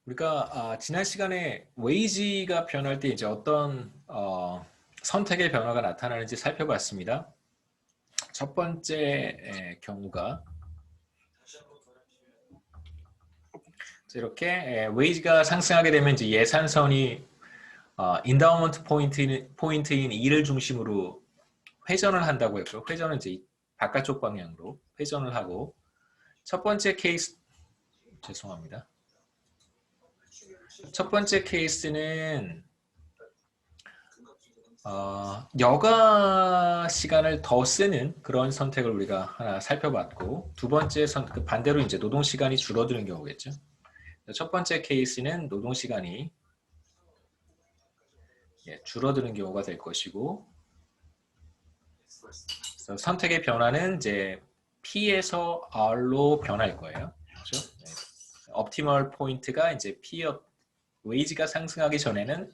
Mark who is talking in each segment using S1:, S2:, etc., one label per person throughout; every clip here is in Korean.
S1: 우리가 지난 시간에 웨이지가 변할 때 이제 어떤 선택의 변화가 나타나는지 살펴봤습니다. 첫 번째 경우가 이렇게 웨이지가 상승하게 되면 이제 예산선이 인다우먼트 포인트인 2를 중심으로 회전을 한다고 했고요. 회전은 이제 바깥쪽 방향으로 회전을 하고, 첫 번째 케이스 죄송합니다. 첫 번째 케이스는 여가 시간을 더 쓰는 그런 선택을 우리가 하나 살펴봤고, 두 번째 반대로 이제 노동 시간이 줄어드는 경우겠죠. 첫 번째 케이스는 노동 시간이 줄어드는 경우가 될 것이고, 그래서 선택의 변화는 이제 P에서 R로 변할 거예요. 그렇죠? 옵티멀 포인트가 이제 웨이지가 상승하기 전에는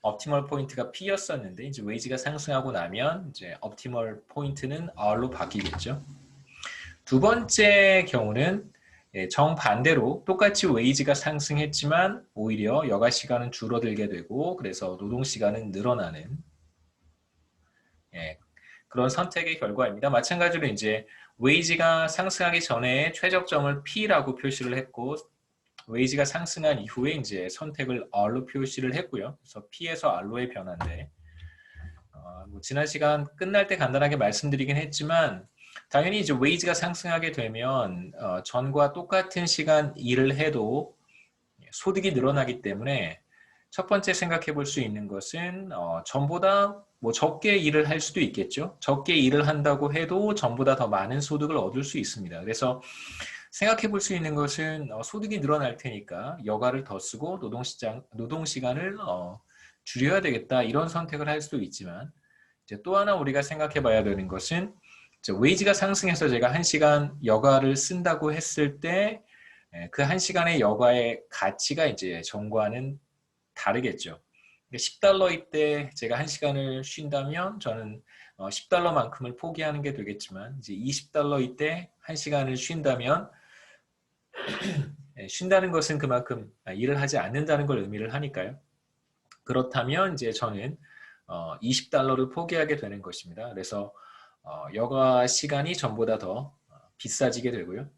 S1: 옵티멀 포인트가 P였었는데, 이제 웨이지가 상승하고 나면 이제 옵티멀 포인트는 R로 바뀌겠죠. 두 번째 경우는 정반대로 똑같이 웨이지가 상승했지만 오히려 여가 시간은 줄어들게 되고, 그래서 노동 시간은 늘어나는 그런 선택의 결과입니다. 마찬가지로 이제 웨이지가 상승하기 전에 최저점을 P라고 표시를 했고, 웨이지가 상승한 이후에 이제 선택을 R로 표시를 했고요. 그래서 P에서 R로의 변화인데, 지난 시간 끝날 때 간단하게 말씀드리긴 했지만, 당연히 이제 웨이지가 상승하게 되면 전과 똑같은 시간 일을 해도 소득이 늘어나기 때문에, 첫 번째 생각해 볼 수 있는 것은 전보다 뭐 적게 일을 할 수도 있겠죠. 적게 일을 한다고 해도 전보다 더 많은 소득을 얻을 수 있습니다. 그래서 생각해 볼 수 있는 것은 소득이 늘어날 테니까 여가를 더 쓰고 노동 시간을 줄여야 되겠다, 이런 선택을 할 수도 있지만, 이제 또 하나 우리가 생각해 봐야 되는 것은, 웨이지가 상승해서 제가 1시간 여가를 쓴다고 했을 때 그 1시간의 여가의 가치가 이제 전과는 다르겠죠. $10일 때 제가 1시간을 쉰다면 저는 $10만큼을 포기하는 게 되겠지만, 이제 $20일 때 1시간을 쉰다면 쉰다는 것은 그만큼 일을 하지 않는다는 걸 의미를 하니까요. 그렇다면 이제 저는 $20를 포기하게 되는 것입니다. 그래서 여가 시간이 전보다 더 비싸지게 되고요.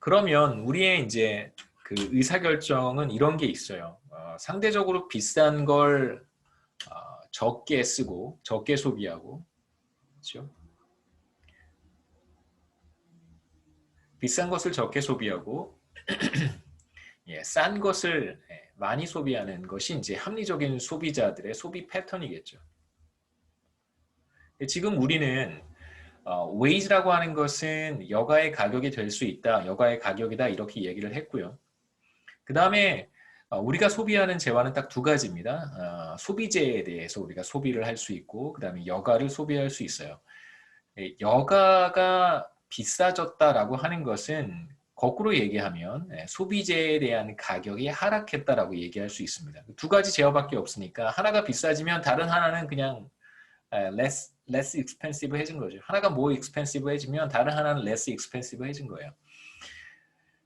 S1: 그러면 우리의 이제 그 의사결정은 이런 게 있어요. 상대적으로 비싼 걸 적게 쓰고 적게 소비하고, 그렇죠? 비싼 것을 적게 소비하고 싼 것을 많이 소비하는 것이 이제 합리적인 소비자들의 소비 패턴이겠죠. 지금 우리는 웨이지라고 하는 것은 여가의 가격이 될 수 있다, 여가의 가격이다, 이렇게 얘기를 했고요. 그 다음에 우리가 소비하는 재화는 딱 두 가지입니다. 소비재에 대해서 우리가 소비를 할 수 있고, 그 다음에 여가를 소비할 수 있어요. 여가가 비싸졌다라고 하는 것은 거꾸로 얘기하면 소비재에 대한 가격이 하락했다라고 얘기할 수 있습니다. 두 가지 제어밖에 없으니까 하나가 비싸지면 다른 하나는 그냥 less expensive 해진 거죠. 하나가 more expensive 해지면 다른 하나는 less expensive 해진 거예요.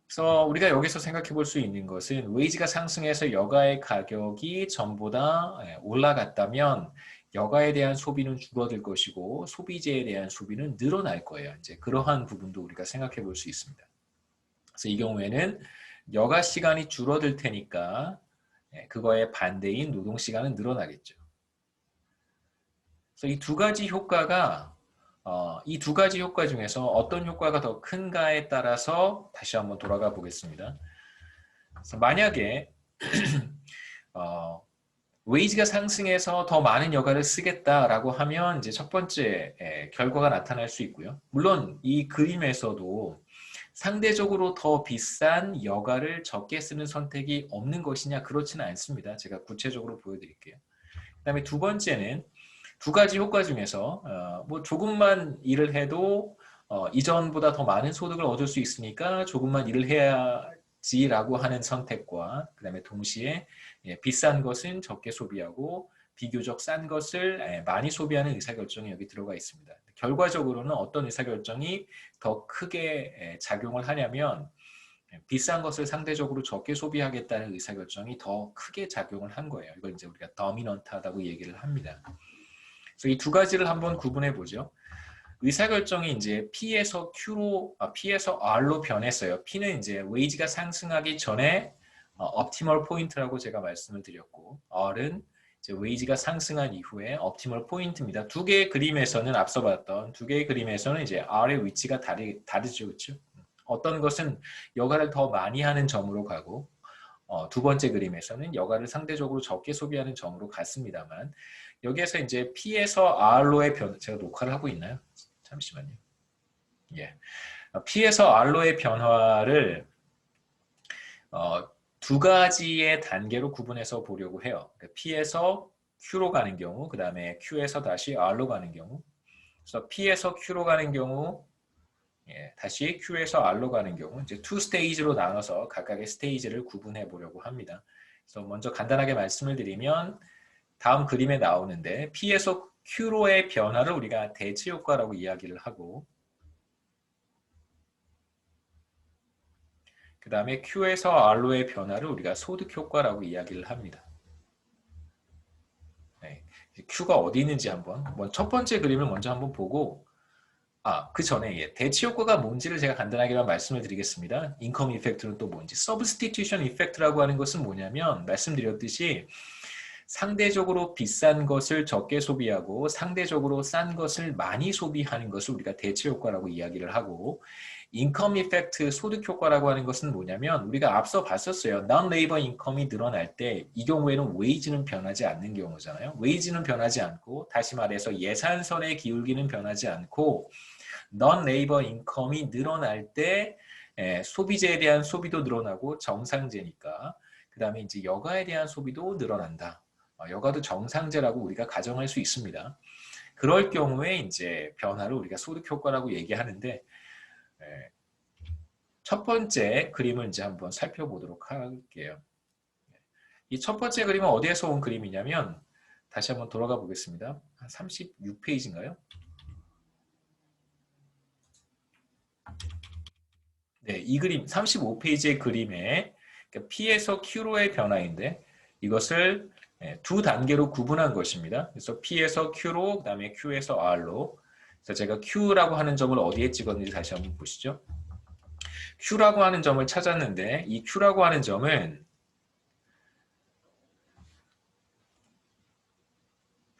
S1: 그래서 우리가 여기서 생각해 볼 수 있는 것은, 웨이지가 상승해서 여가의 가격이 전보다 올라갔다면 여가에 대한 소비는 줄어들 것이고 소비재에 대한 소비는 늘어날 거예요. 이제 그러한 부분도 우리가 생각해 볼 수 있습니다. 그래서 이 경우에는 여가 시간이 줄어들 테니까 그거의 반대인 노동 시간은 늘어나겠죠. 그래서 이 두 가지 효과가 이 두 가지 효과 중에서 어떤 효과가 더 큰가에 따라서 다시 한번 돌아가 보겠습니다. 그래서 만약에 웨이지가 상승해서 더 많은 여가를 쓰겠다라고 하면 이제 첫 번째 결과가 나타날 수 있고요. 물론 이 그림에서도 상대적으로 더 비싼 여가를 적게 쓰는 선택이 없는 것이냐, 그렇지는 않습니다. 제가 구체적으로 보여드릴게요. 그 다음에 두 번째는 두 가지 효과 중에서 뭐 조금만 일을 해도 이전보다 더 많은 소득을 얻을 수 있으니까 조금만 일을 해야지라고 하는 선택과, 그 다음에 동시에 비싼 것은 적게 소비하고 비교적 싼 것을 많이 소비하는 의사결정이 여기 들어가 있습니다. 결과적으로는 어떤 의사결정이 더 크게 작용을 하냐면, 비싼 것을 상대적으로 적게 소비하겠다는 의사결정이 더 크게 작용을 한 거예요. 이걸 이제 우리가 더미넌트하다고 얘기를 합니다. 그래서 이 두 가지를 한번 구분해 보죠. 의사결정이 이제 P에서 R로 변했어요. P는 이제 웨이지가 상승하기 전에 옵티멀 포인트라고 제가 말씀을 드렸고, R은 이제 웨이지가 상승한 이후에 옵티멀 포인트입니다. 두 개의 그림에서는 앞서 봤던 두 개의 그림에서는 이제 R의 위치가 다르죠, 그렇죠? 어떤 것은 여가를 더 많이 하는 점으로 가고, 두 번째 그림에서는 여가를 상대적으로 적게 소비하는 점으로 갔습니다만, 여기에서 이제 P에서 R로의 제가 녹화를 하고 있나요? 잠시만요. 예. P에서 R로의 변화를 두 가지의 단계로 구분해서 보려고 해요. P에서 Q로 가는 경우, 그 다음에 Q에서 다시 R로 가는 경우. 그래서 P에서 Q로 가는 경우, 다시 Q에서 R로 가는 경우, 이제 2스테이지로 나눠서 각각의 스테이지를 구분해 보려고 합니다. 그래서 먼저 간단하게 말씀을 드리면, 다음 그림에 나오는데, P에서 Q로의 변화를 우리가 대치 효과라고 이야기를 하고, 그 다음에 Q에서 R로의 변화를 우리가 소득 효과라고 이야기를 합니다. 네. Q가 어디 있는지 한번 첫 번째 그림을 먼저 한번 보고, 그 전에 대치 효과가 뭔지를 제가 간단하게만 말씀을 드리겠습니다. 인컴 이펙트는 또 뭔지. 서브스티튜션 이펙트라고 하는 것은 뭐냐면, 말씀드렸듯이 상대적으로 비싼 것을 적게 소비하고 상대적으로 싼 것을 많이 소비하는 것을 우리가 대치 효과라고 이야기를 하고, 인컴 이펙트, 소득 효과라고 하는 것은 뭐냐면, 우리가 앞서 봤었어요. non-labor 인컴이 늘어날 때 이 경우에는 웨이지는 변하지 않는 경우잖아요. 웨이지는 변하지 않고, 다시 말해서 예산선의 기울기는 변하지 않고, non-labor 인컴이 늘어날 때 소비재에 대한 소비도 늘어나고 정상재니까, 그 다음에 이제 여가에 대한 소비도 늘어난다. 여가도 정상재라고 우리가 가정할 수 있습니다. 그럴 경우에 이제 변화를 우리가 소득 효과라고 얘기하는데, 첫 번째 그림을 이제 한번 살펴보도록 할게요. 이 첫 번째 그림은 어디에서 온 그림이냐면, 다시 한번 돌아가 보겠습니다. 한 36페이지인가요? 네, 이 그림 35페이지의 그림에 P에서 Q로의 변화인데, 이것을 두 단계로 구분한 것입니다. 그래서 P에서 Q로, 그 다음에 Q에서 R로. 그래서 제가 Q라고 하는 점을 어디에 찍었는지 다시 한번 보시죠. Q라고 하는 점을 찾았는데, 이 Q라고 하는 점은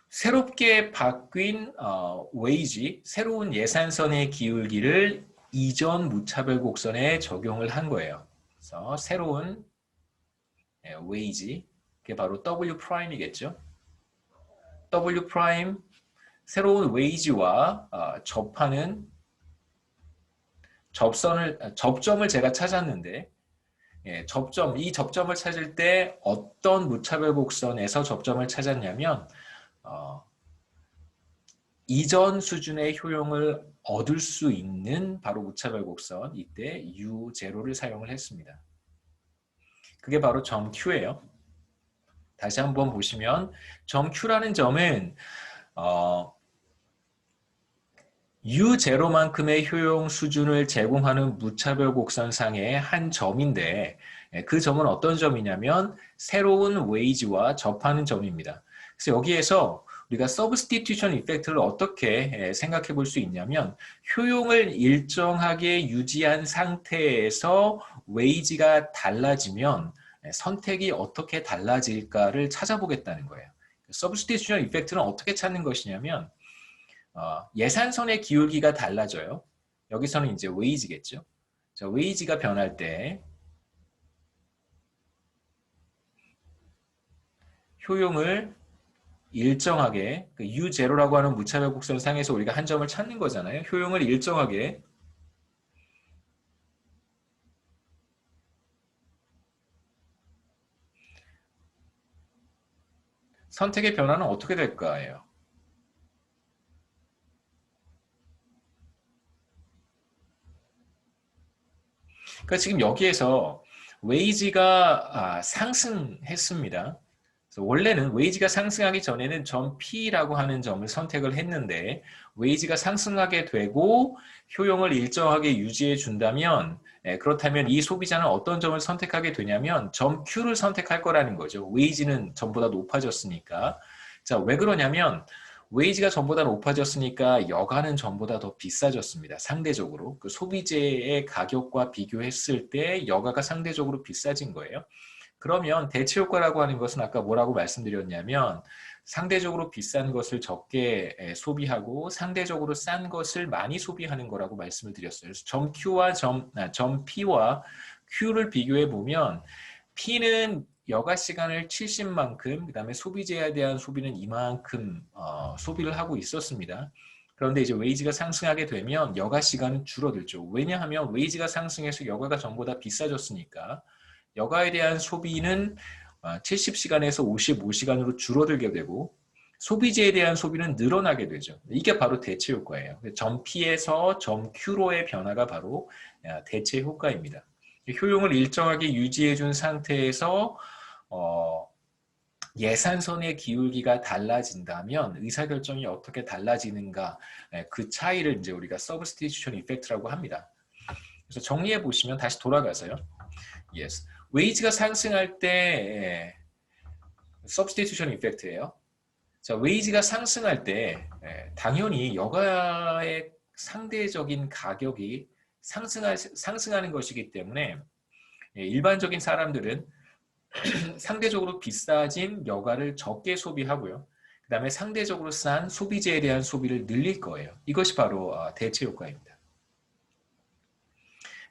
S1: 새롭게 바뀐 웨이지, 새로운 예산선의 기울기를 이전 무차별 곡선에 적용을 한 거예요. 그래서 새로운 웨이지, 그게 바로 W 프라임이겠죠. W 프라임, 새로운 웨이지와 접하는 접점을 제가 찾았는데, 이 접점을 찾을 때 어떤 무차별 곡선에서 접점을 찾았냐면, 이전 수준의 효용을 얻을 수 있는 바로 무차별 곡선, 이때 U0를 사용을 했습니다. 그게 바로 점 Q예요. 다시 한번 보시면 점 Q라는 점은 U0만큼의 효용 수준을 제공하는 무차별 곡선상의 한 점인데, 그 점은 어떤 점이냐면 새로운 웨이지와 접하는 점입니다. 그래서 여기에서 우리가 서브스티튜션 이펙트를 어떻게 생각해 볼 수 있냐면, 효용을 일정하게 유지한 상태에서 웨이지가 달라지면 선택이 어떻게 달라질까를 찾아보겠다는 거예요. 서브스티튜션 이펙트는 어떻게 찾는 것이냐면, 예산선의 기울기가 달라져요. 여기서는 이제 웨이지겠죠. 자, 웨이지가 변할 때 효용을 일정하게, U0라고 하는 무차별 곡선 상에서 우리가 한 점을 찾는 거잖아요. 효용을 일정하게 선택의 변화는 어떻게 될까요? 그러니까 지금 여기에서 웨이지가 상승했습니다. 그래서 원래는 웨이지가 상승하기 전에는 점 P라고 하는 점을 선택을 했는데, 웨이지가 상승하게 되고 효용을 일정하게 유지해 준다면 그렇다면 이 소비자는 어떤 점을 선택하게 되냐면 점 Q를 선택할 거라는 거죠. 웨이지는 전보다 높아졌으니까. 자, 왜 그러냐면 웨이지가 전보다 높아졌으니까 여가는 전보다 더 비싸졌습니다. 상대적으로. 그 소비재의 가격과 비교했을 때 여가가 상대적으로 비싸진 거예요. 그러면 대체 효과라고 하는 것은 아까 뭐라고 말씀드렸냐면 상대적으로 비싼 것을 적게 소비하고 상대적으로 싼 것을 많이 소비하는 거라고 말씀을 드렸어요. 그래서 점 Q와 점 P와 Q를 비교해 보면 P는 여가 시간을 70만큼, 그 다음에 소비재에 대한 소비는 이만큼 소비를 하고 있었습니다. 그런데 이제 웨이지가 상승하게 되면 여가 시간은 줄어들죠. 왜냐하면 웨이지가 상승해서 여가가 전보다 비싸졌으니까 여가에 대한 소비는 70시간에서 55시간으로 줄어들게 되고 소비재에 대한 소비는 늘어나게 되죠. 이게 바로 대체 효과예요. 점 P에서 점 Q로의 변화가 바로 대체 효과입니다. 효용을 일정하게 유지해 준 상태에서 예산선의 기울기가 달라진다면 의사결정이 어떻게 달라지는가, 그 차이를 이제 우리가 substitution effect라고 합니다. 그래서 정리해 보시면 다시 돌아가서요. Yes. 웨이지가 상승할 때 substitution effect예요. 자, 웨이지가 상승할 때 당연히 여가의 상대적인 가격이 상승하는 것이기 때문에 일반적인 사람들은 상대적으로 비싸진 여가를 적게 소비하고요. 그 다음에 상대적으로 싼 소비재에 대한 소비를 늘릴 거예요. 이것이 바로 대체 효과입니다.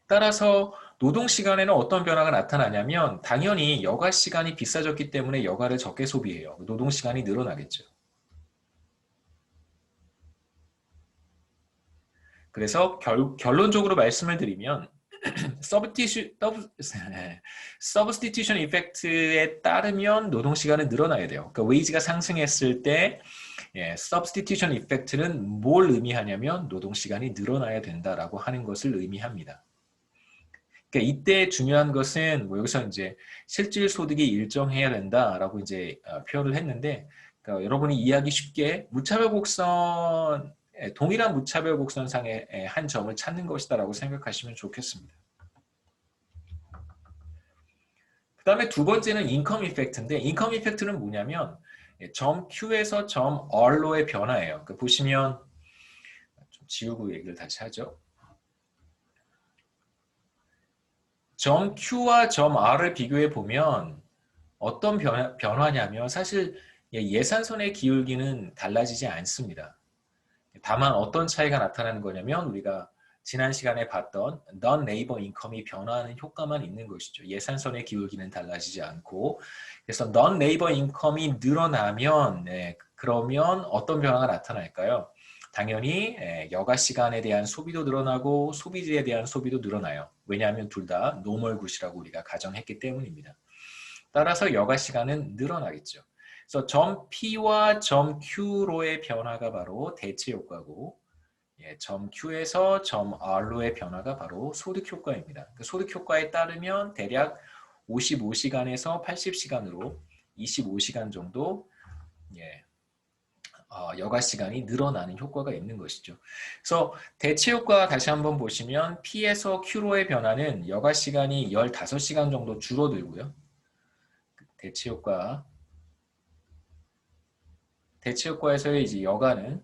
S1: 따라서 노동시간에는 어떤 변화가 나타나냐면 당연히 여가 시간이 비싸졌기 때문에 여가를 적게 소비해요. 노동시간이 늘어나겠죠. 그래서 결론적으로 말씀을 드리면 substitution effect에 따르면 노동시간은 늘어나야 돼요. 그러니까 웨이지가 상승했을 때 substitution effect는 뭘 의미하냐면 노동시간이 늘어나야 된다라고 하는 것을 의미합니다. 그러니까 이때 중요한 것은 여기서 이제 실질 소득이 일정해야 된다라고 이제 표현을 했는데, 그러니까 여러분이 이해하기 쉽게 무차별 곡선, 동일한 무차별 곡선상의 한 점을 찾는 것이다라고 생각하시면 좋겠습니다. 그 다음에 두 번째는 인컴 이펙트인데, 인컴 이펙트는 뭐냐면 점 Q에서 점 R로의 변화예요. 그러니까 보시면 좀 지우고 얘기를 다시 하죠. 점 Q와 점 R을 비교해 보면 어떤 변화냐면 사실 예산선의 기울기는 달라지지 않습니다. 다만 어떤 차이가 나타나는 거냐면 우리가 지난 시간에 봤던 non-labor income이 변화하는 효과만 있는 것이죠. 예산선의 기울기는 달라지지 않고, 그래서 non-labor income이 늘어나면 그러면 어떤 변화가 나타날까요? 당연히 여가 시간에 대한 소비도 늘어나고 소비재에 대한 소비도 늘어나요. 왜냐하면 둘 다 normal good이라고 우리가 가정했기 때문입니다. 따라서 여가 시간은 늘어나겠죠. 그래서 점 P와 점 Q로의 변화가 바로 대체 효과고, 점 Q에서 점 R로의 변화가 바로 소득 효과입니다. 그 소득 효과에 따르면 대략 55시간에서 80시간으로 25시간 정도 여가 시간이 늘어나는 효과가 있는 것이죠. 그래서 대체 효과 다시 한번 보시면 P에서 Q로의 변화는 여가 시간이 15시간 정도 줄어들고요. 대체 효과에서의 이제 여가는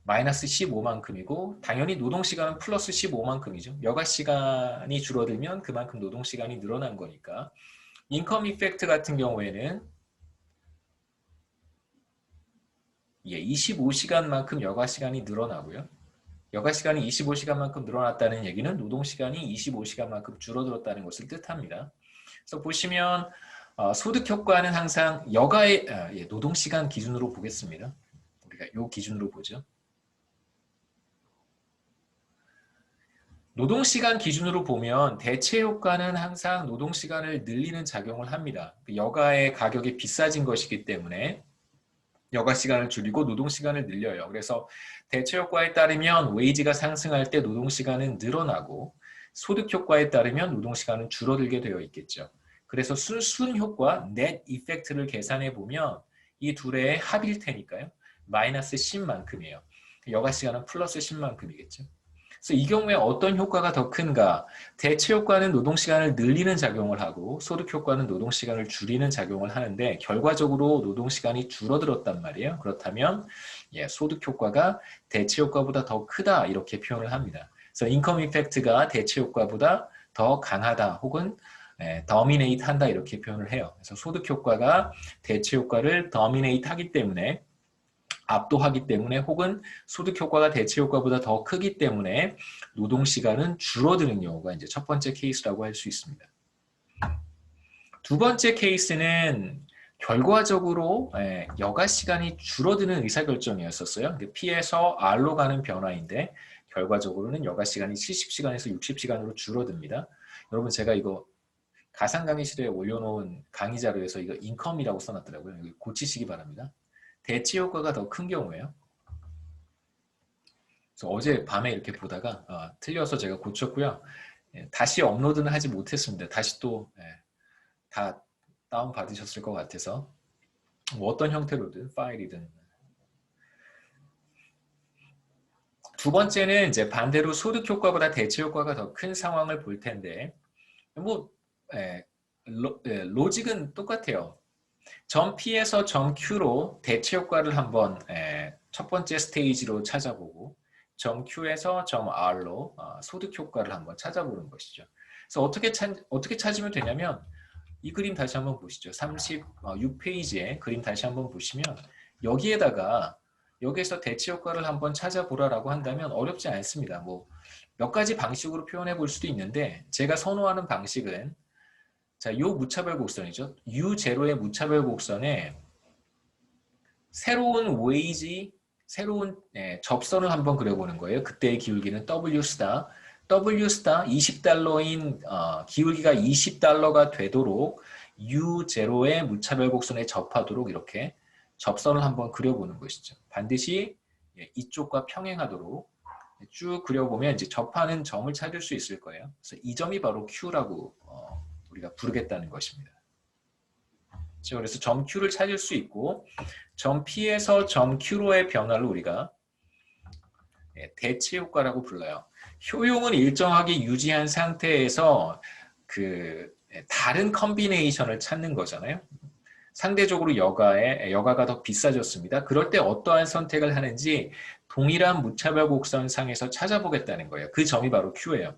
S1: 마이너스 15만큼이고 당연히 노동시간은 플러스 15만큼이죠. 여가 시간이 줄어들면 그만큼 노동시간이 늘어난 거니까. 인컴 이펙트 같은 경우에는 25시간만큼 여가 시간이 늘어나고요. 여가 시간이 25시간만큼 늘어났다는 얘기는 노동시간이 25시간만큼 줄어들었다는 것을 뜻합니다. 그래서 보시면 소득 효과는 항상 여가의 노동시간 기준으로 보겠습니다. 우리가 이 기준으로 보죠. 노동시간 기준으로 보면 대체 효과는 항상 노동시간을 늘리는 작용을 합니다. 여가의 가격이 비싸진 것이기 때문에 여가 시간을 줄이고 노동시간을 늘려요. 그래서 대체 효과에 따르면 웨이지가 상승할 때 노동시간은 늘어나고 소득 효과에 따르면 노동시간은 줄어들게 되어 있겠죠. 그래서 순 효과, net 이펙트를 계산해 보면 이 둘의 합일 테니까요. 마이너스 10만큼이에요. 여가 시간은 플러스 10만큼이겠죠. 그래서 이 경우에 어떤 효과가 더 큰가? 대체 효과는 노동 시간을 늘리는 작용을 하고 소득 효과는 노동 시간을 줄이는 작용을 하는데 결과적으로 노동 시간이 줄어들었단 말이에요. 그렇다면 소득 효과가 대체 효과보다 더 크다 이렇게 표현을 합니다. 그래서 인컴 이펙트가 대체 효과보다 더 강하다 혹은 dominate 한다 이렇게 표현을 해요. 그래서 소득 효과가 대체 효과를 dominate 하기 때문에 압도하기 때문에 혹은 소득 효과가 대체 효과보다 더 크기 때문에 노동 시간은 줄어드는 경우가 이제 첫 번째 케이스라고 할 수 있습니다. 두 번째 케이스는 결과적으로 여가 시간이 줄어드는 의사결정이었었어요. P에서 R로 가는 변화인데 결과적으로는 여가 시간이 70시간에서 60시간으로 줄어듭니다. 여러분 제가 이거 가상 강의실에 올려놓은 강의 자료에서 이거 인컴이라고 써놨더라고요. 여기 고치시기 바랍니다. 대체 효과가 더 큰 경우에요. 그래서 어제 밤에 이렇게 보다가 틀려서 제가 고쳤고요. 다시 업로드는 하지 못했습니다. 다시 또 다 다운 받으셨을 것 같아서 뭐 어떤 형태로든 파일이든. 두 번째는 이제 반대로 소득 효과보다 대체 효과가 더 큰 상황을 볼 텐데 뭐 로직은 똑같아요. 점 P에서 점 Q로 대체 효과를 한번 첫 번째 스테이지로 찾아보고 점 Q에서 점 R로 소득 효과를 한번 찾아보는 것이죠. 그래서 어떻게 찾으면 되냐면 이 그림 다시 한번 보시죠. 36페이지에 그림 다시 한번 보시면 여기에서 대체 효과를 한번 찾아보라라고 한다면 어렵지 않습니다. 뭐 몇 가지 방식으로 표현해 볼 수도 있는데 제가 선호하는 방식은 자, 요 무차별 곡선이죠. U0의 무차별 곡선에 새로운 웨이지, 새로운 접선을 한번 그려보는 거예요. 그때의 기울기는 W 스타. W 스타 20달러인 기울기가 20달러가 되도록 U0의 무차별 곡선에 접하도록 이렇게 접선을 한번 그려보는 것이죠. 반드시 이쪽과 평행하도록 쭉 그려보면 이제 접하는 점을 찾을 수 있을 거예요. 그래서 이 점이 바로 Q라고 우리가 부르겠다는 것입니다. 그래서 점 Q를 찾을 수 있고 점 P에서 점 Q로의 변화를 우리가 대체 효과라고 불러요. 효용은 일정하게 유지한 상태에서 그 다른 컨비네이션을 찾는 거잖아요. 상대적으로 여가가 더 비싸졌습니다. 그럴 때 어떠한 선택을 하는지 동일한 무차별 곡선상에서 찾아보겠다는 거예요. 그 점이 바로 Q예요.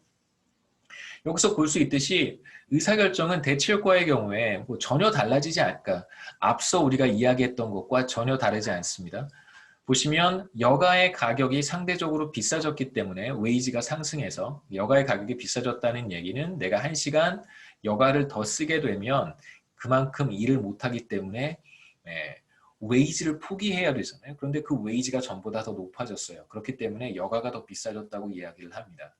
S1: 여기서 볼 수 있듯이 의사결정은 대체 효과의 경우에 뭐 전혀 달라지지 않을까. 앞서 우리가 이야기했던 것과 전혀 다르지 않습니다. 보시면 여가의 가격이 상대적으로 비싸졌기 때문에 웨이지가 상승해서 여가의 가격이 비싸졌다는 얘기는 내가 1시간 여가를 더 쓰게 되면 그만큼 일을 못하기 때문에 웨이지를 포기해야 되잖아요. 그런데 그 웨이지가 전보다 더 높아졌어요. 그렇기 때문에 여가가 더 비싸졌다고 이야기를 합니다.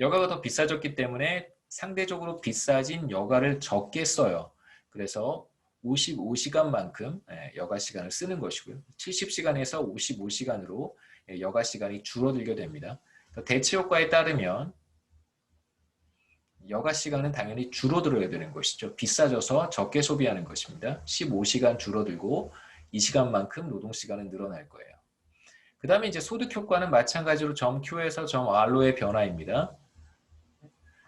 S1: 여가가 더 비싸졌기 때문에 상대적으로 비싸진 여가를 적게 써요. 그래서 55시간만큼 여가 시간을 쓰는 것이고요. 70시간에서 55시간으로 여가 시간이 줄어들게 됩니다. 대체 효과에 따르면 여가 시간은 당연히 줄어들어야 되는 것이죠. 비싸져서 적게 소비하는 것입니다. 15시간 줄어들고 이 시간만큼 노동 시간은 늘어날 거예요. 그 다음에 이제 소득 효과는 마찬가지로 점 Q에서 점 R로의 변화입니다.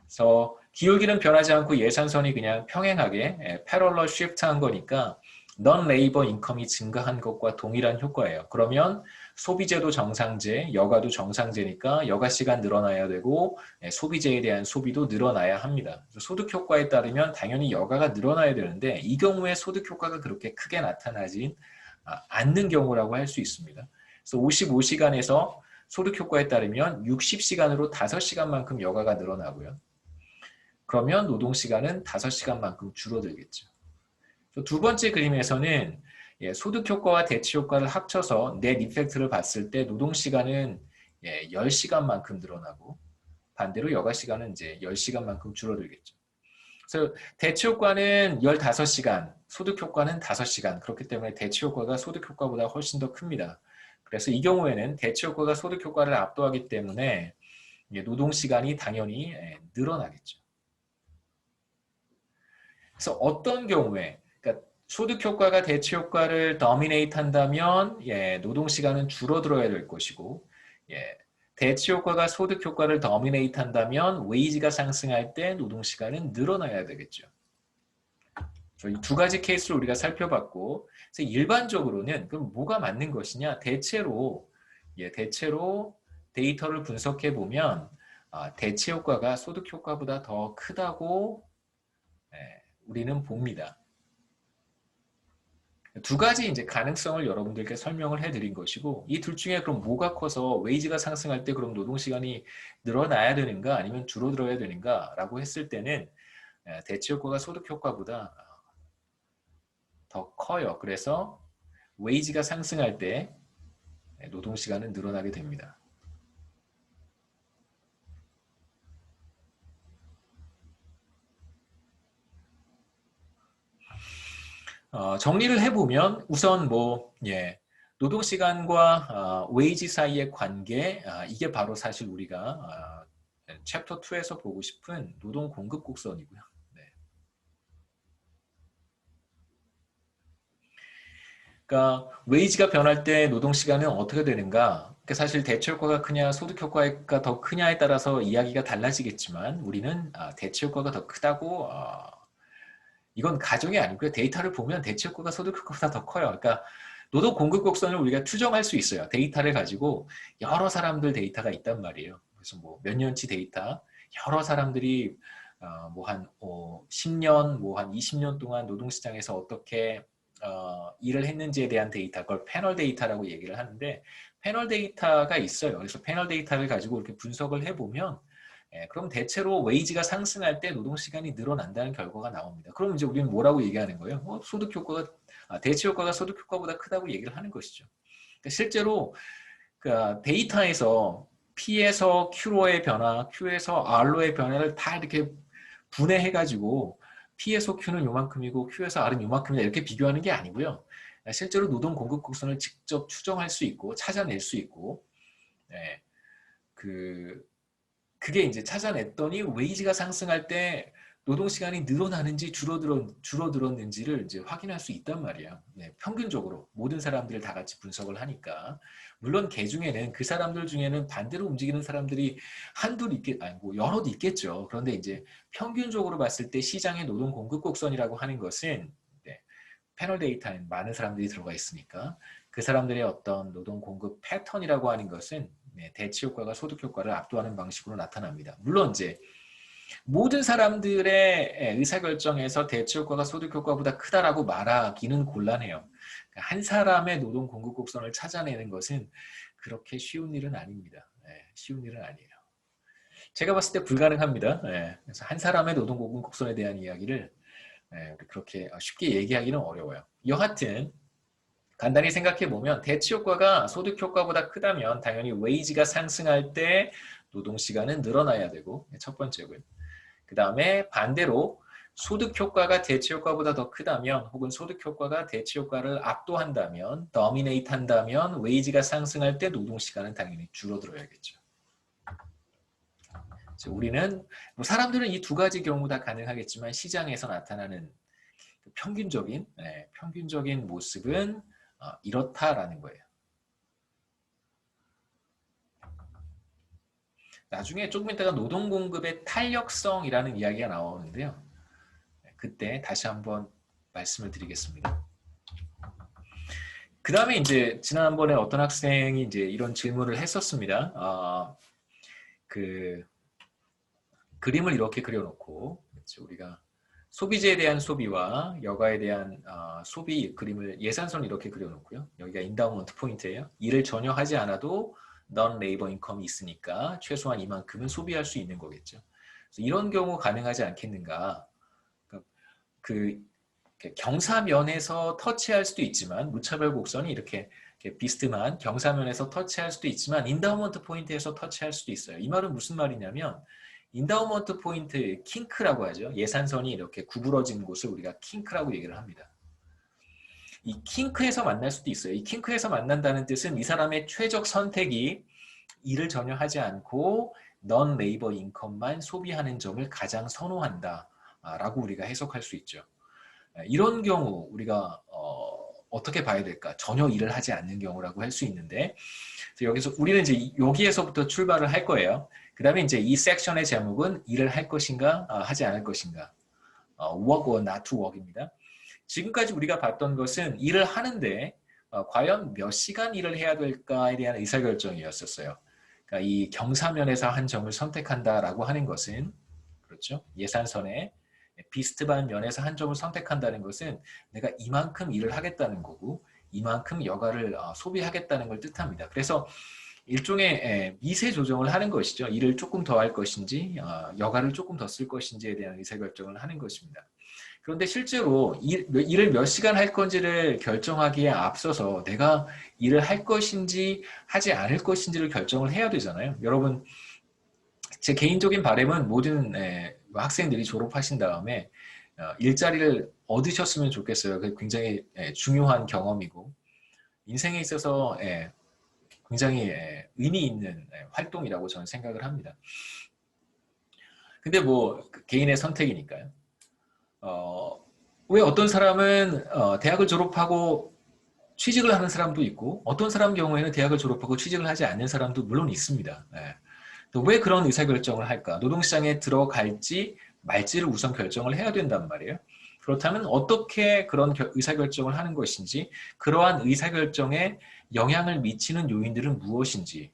S1: 그래서 기울기는 변하지 않고 예산선이 그냥 평행하게 패럴러 쉬프트한 거니까 non-labor 인컴이 증가한 것과 동일한 효과예요. 그러면 소비재도 정상재, 여가도 정상재니까 여가 시간 늘어나야 되고 소비재에 대한 소비도 늘어나야 합니다. 소득 효과에 따르면 당연히 여가가 늘어나야 되는데 이 경우에 소득 효과가 그렇게 크게 나타나지 않는 경우라고 할 수 있습니다. 그래서 55시간에서 소득 효과에 따르면 60시간으로 5시간만큼 여가가 늘어나고요. 그러면 노동시간은 5시간만큼 줄어들겠죠. 두 번째 그림에서는 소득 효과와 대체 효과를 합쳐서 넷 이펙트를 봤을 때 노동시간은 10시간만큼 늘어나고 반대로 여가시간은 이제 10시간만큼 줄어들겠죠. 그래서 대체 효과는 15시간, 소득 효과는 5시간. 그렇기 때문에 대체 효과가 소득 효과보다 훨씬 더 큽니다. 그래서 이 경우에는 대체 효과가 소득 효과를 압도하기 때문에 노동시간이 당연히 늘어나겠죠. 그래서 어떤 경우에 그러니까 소득 효과가 대체 효과를 도미네이트 한다면 노동 시간은 줄어들어야 될 것이고 대치 효과가 소득 효과를 더미네이트 한다면 웨이지가 상승할 때 노동시간은 늘어나야 되겠죠. 이 두 가지 케이스를 우리가 살펴봤고, 그래서 일반적으로는 그럼 뭐가 맞는 것이냐? 대체로 데이터를 분석해 보면 대체 효과가 소득 효과보다 더 크다고 우리는 봅니다. 두 가지 이제 가능성을 여러분들께 설명을 해드린 것이고, 이 둘 중에 그럼 뭐가 커서 웨이지가 상승할 때 그럼 노동 시간이 늘어나야 되는가 아니면 줄어들어야 되는가라고 했을 때는 대체 효과가 소득 효과보다 더 커요. 그래서 웨이지가 상승할 때 노동 시간은 늘어나게 됩니다. 정리를 해보면 우선 노동 시간과 웨이지 사이의 관계, 이게 바로 사실 우리가 챕터 2에서 보고 싶은 노동 공급 곡선이고요. 그러니까 웨이지가 변할 때 노동 시간은 어떻게 되는가? 그러니까 사실 대체 효과가 크냐, 소득 효과가 더 크냐에 따라서 이야기가 달라지겠지만 우리는 대체 효과가 더 크다고 이건 가정이 아니고요. 데이터를 보면 대체 효과가 소득 효과보다 더 커요. 그러니까 노동 공급 곡선을 우리가 추정할 수 있어요. 데이터를 가지고 여러 사람들 데이터가 있단 말이에요. 그래서 뭐 몇 년치 데이터, 여러 사람들이 뭐 한 10년, 뭐 한 20년 동안 노동시장에서 어떻게 일을 했는지에 대한 데이터, 그걸 패널 데이터라고 얘기를 하는데 패널 데이터가 있어요. 그래서 패널 데이터를 가지고 이렇게 분석을 해보면 그럼 대체로 웨이지가 상승할 때 노동시간이 늘어난다는 결과가 나옵니다. 그럼 이제 우리는 뭐라고 얘기하는 거예요? 소득 효과가, 대체 효과가 소득 효과보다 크다고 얘기를 하는 것이죠. 그러니까 실제로 데이터에서 P에서 Q로의 변화, Q에서 R로의 변화를 다 이렇게 분해해가지고 P에서 Q는 요만큼이고 Q에서 R은 요만큼이다 이렇게 비교하는 게 아니고요. 실제로 노동 공급 곡선을 직접 추정할 수 있고 찾아낼 수 있고 그게 이제 찾아냈더니 웨이지가 상승할 때 노동 시간이 늘어나는지 줄어들었는지를 이제 확인할 수 있단 말이에요. 평균적으로 모든 사람들을 다 같이 분석을 하니까 물론 그 중에는 그 사람들 중에는 반대로 움직이는 사람들이 뭐 여럿 있겠죠. 그런데 이제 평균적으로 봤을 때 시장의 노동 공급 곡선이라고 하는 것은 패널 데이터에 많은 사람들이 들어가 있으니까 그 사람들의 어떤 노동 공급 패턴이라고 하는 것은 대치 효과가 소득 효과를 압도하는 방식으로 나타납니다. 물론 이제 모든 사람들의 의사결정에서 대치 효과가 소득 효과보다 크다라고 말하기는 곤란해요. 한 사람의 노동 공급 곡선을 찾아내는 것은 그렇게 쉬운 일은 아닙니다. 쉬운 일은 아니에요. 제가 봤을 때 불가능합니다. 그래서 한 사람의 노동 공급 곡선에 대한 이야기를 그렇게 쉽게 얘기하기는 어려워요. 여하튼 간단히 생각해 보면 대치 효과가 소득 효과보다 크다면 당연히 웨이지가 상승할 때 노동 시간은 늘어나야 되고 첫 번째고요. 그 다음에 반대로 소득 효과가 대치 효과보다 더 크다면 혹은 소득 효과가 대치 효과를 압도한다면 더미네이트 한다면 웨이지가 상승할 때 노동 시간은 당연히 줄어들어야겠죠. 우리는 사람들은 이 두 가지 경우 다 가능하겠지만 시장에서 나타나는 평균적인 모습은 이렇다라는 거예요. 나중에 조금 있다가 노동 공급의 탄력성이라는 이야기가 나오는데요. 그때 다시 한번 말씀을 드리겠습니다. 그 다음에 이제 지난번에 어떤 학생이 이제 이런 질문을 했었습니다. 그 그림을 이렇게 그려놓고 우리가 소비재에 대한 소비와 여가에 대한 소비 그림을 예산선을 이렇게 그려놓고요. 여기가 인다우먼트 포인트예요. 일을 전혀 하지 않아도 non labor income이 있으니까 최소한 이만큼은 소비할 수 있는 거겠죠. 그래서 이런 경우 가능하지 않겠는가? 그 경사면에서 터치할 수도 있지만 무차별 곡선이 이렇게 비스듬한 경사면에서 터치할 수도 있지만 인다우먼트 포인트에서 터치할 수도 있어요. 이 말은 무슨 말이냐면 인다우먼트 포인트 킹크라고 하죠. 예산선이 이렇게 구부러진 곳을 우리가 킹크라고 얘기를 합니다. 이 킹크에서 만날 수도 있어요. 이 킹크에서 만난다는 뜻은 이 사람의 최적 선택이 일을 전혀 하지 않고 non labor income만 소비하는 점을 가장 선호한다 라고 우리가 해석할 수 있죠. 이런 경우 우리가 어떻게 봐야 될까? 전혀 일을 하지 않는 경우라고 할 수 있는데, 그래서 여기서 우리는 이제 여기에서부터 출발을 할 거예요. 그 다음에 이제 이 섹션의 제목은 일을 할 것인가, 하지 않을 것인가. work or not to work입니다. 지금까지 우리가 봤던 것은 일을 하는데 과연 몇 시간 일을 해야 될까에 대한 의사결정이었었어요. 그러니까 이 경사면에서 한 점을 선택한다라고 하는 것은 그렇죠. 예산선에 비스트반 면에서 한 점을 선택한다는 것은 내가 이만큼 일을 하겠다는 거고 이만큼 여가를 소비하겠다는 걸 뜻합니다. 그래서 일종의 미세 조정을 하는 것이죠. 일을 조금 더 할 것인지 여가를 조금 더 쓸 것인지에 대한 의사결정을 하는 것입니다. 그런데 실제로 일을 몇 시간 할 건지를 결정하기에 앞서서 내가 일을 할 것인지 하지 않을 것인지를 결정을 해야 되잖아요. 여러분, 제 개인적인 바람은 모든 학생들이 졸업하신 다음에 일자리를 얻으셨으면 좋겠어요. 그게 굉장히 중요한 경험이고 인생에 있어서 굉장히 의미 있는 활동이라고 저는 생각을 합니다. 근데 뭐 개인의 선택이니까요. 왜 어떤 사람은 대학을 졸업하고 취직을 하는 사람도 있고 어떤 사람 경우에는 대학을 졸업하고 취직을 하지 않는 사람도 물론 있습니다. 또 왜 그런 의사결정을 할까? 노동시장에 들어갈지 말지를 우선 결정을 해야 된단 말이에요. 그렇다면 어떻게 그런 의사결정을 하는 것인지, 그러한 의사결정에 영향을 미치는 요인들은 무엇인지,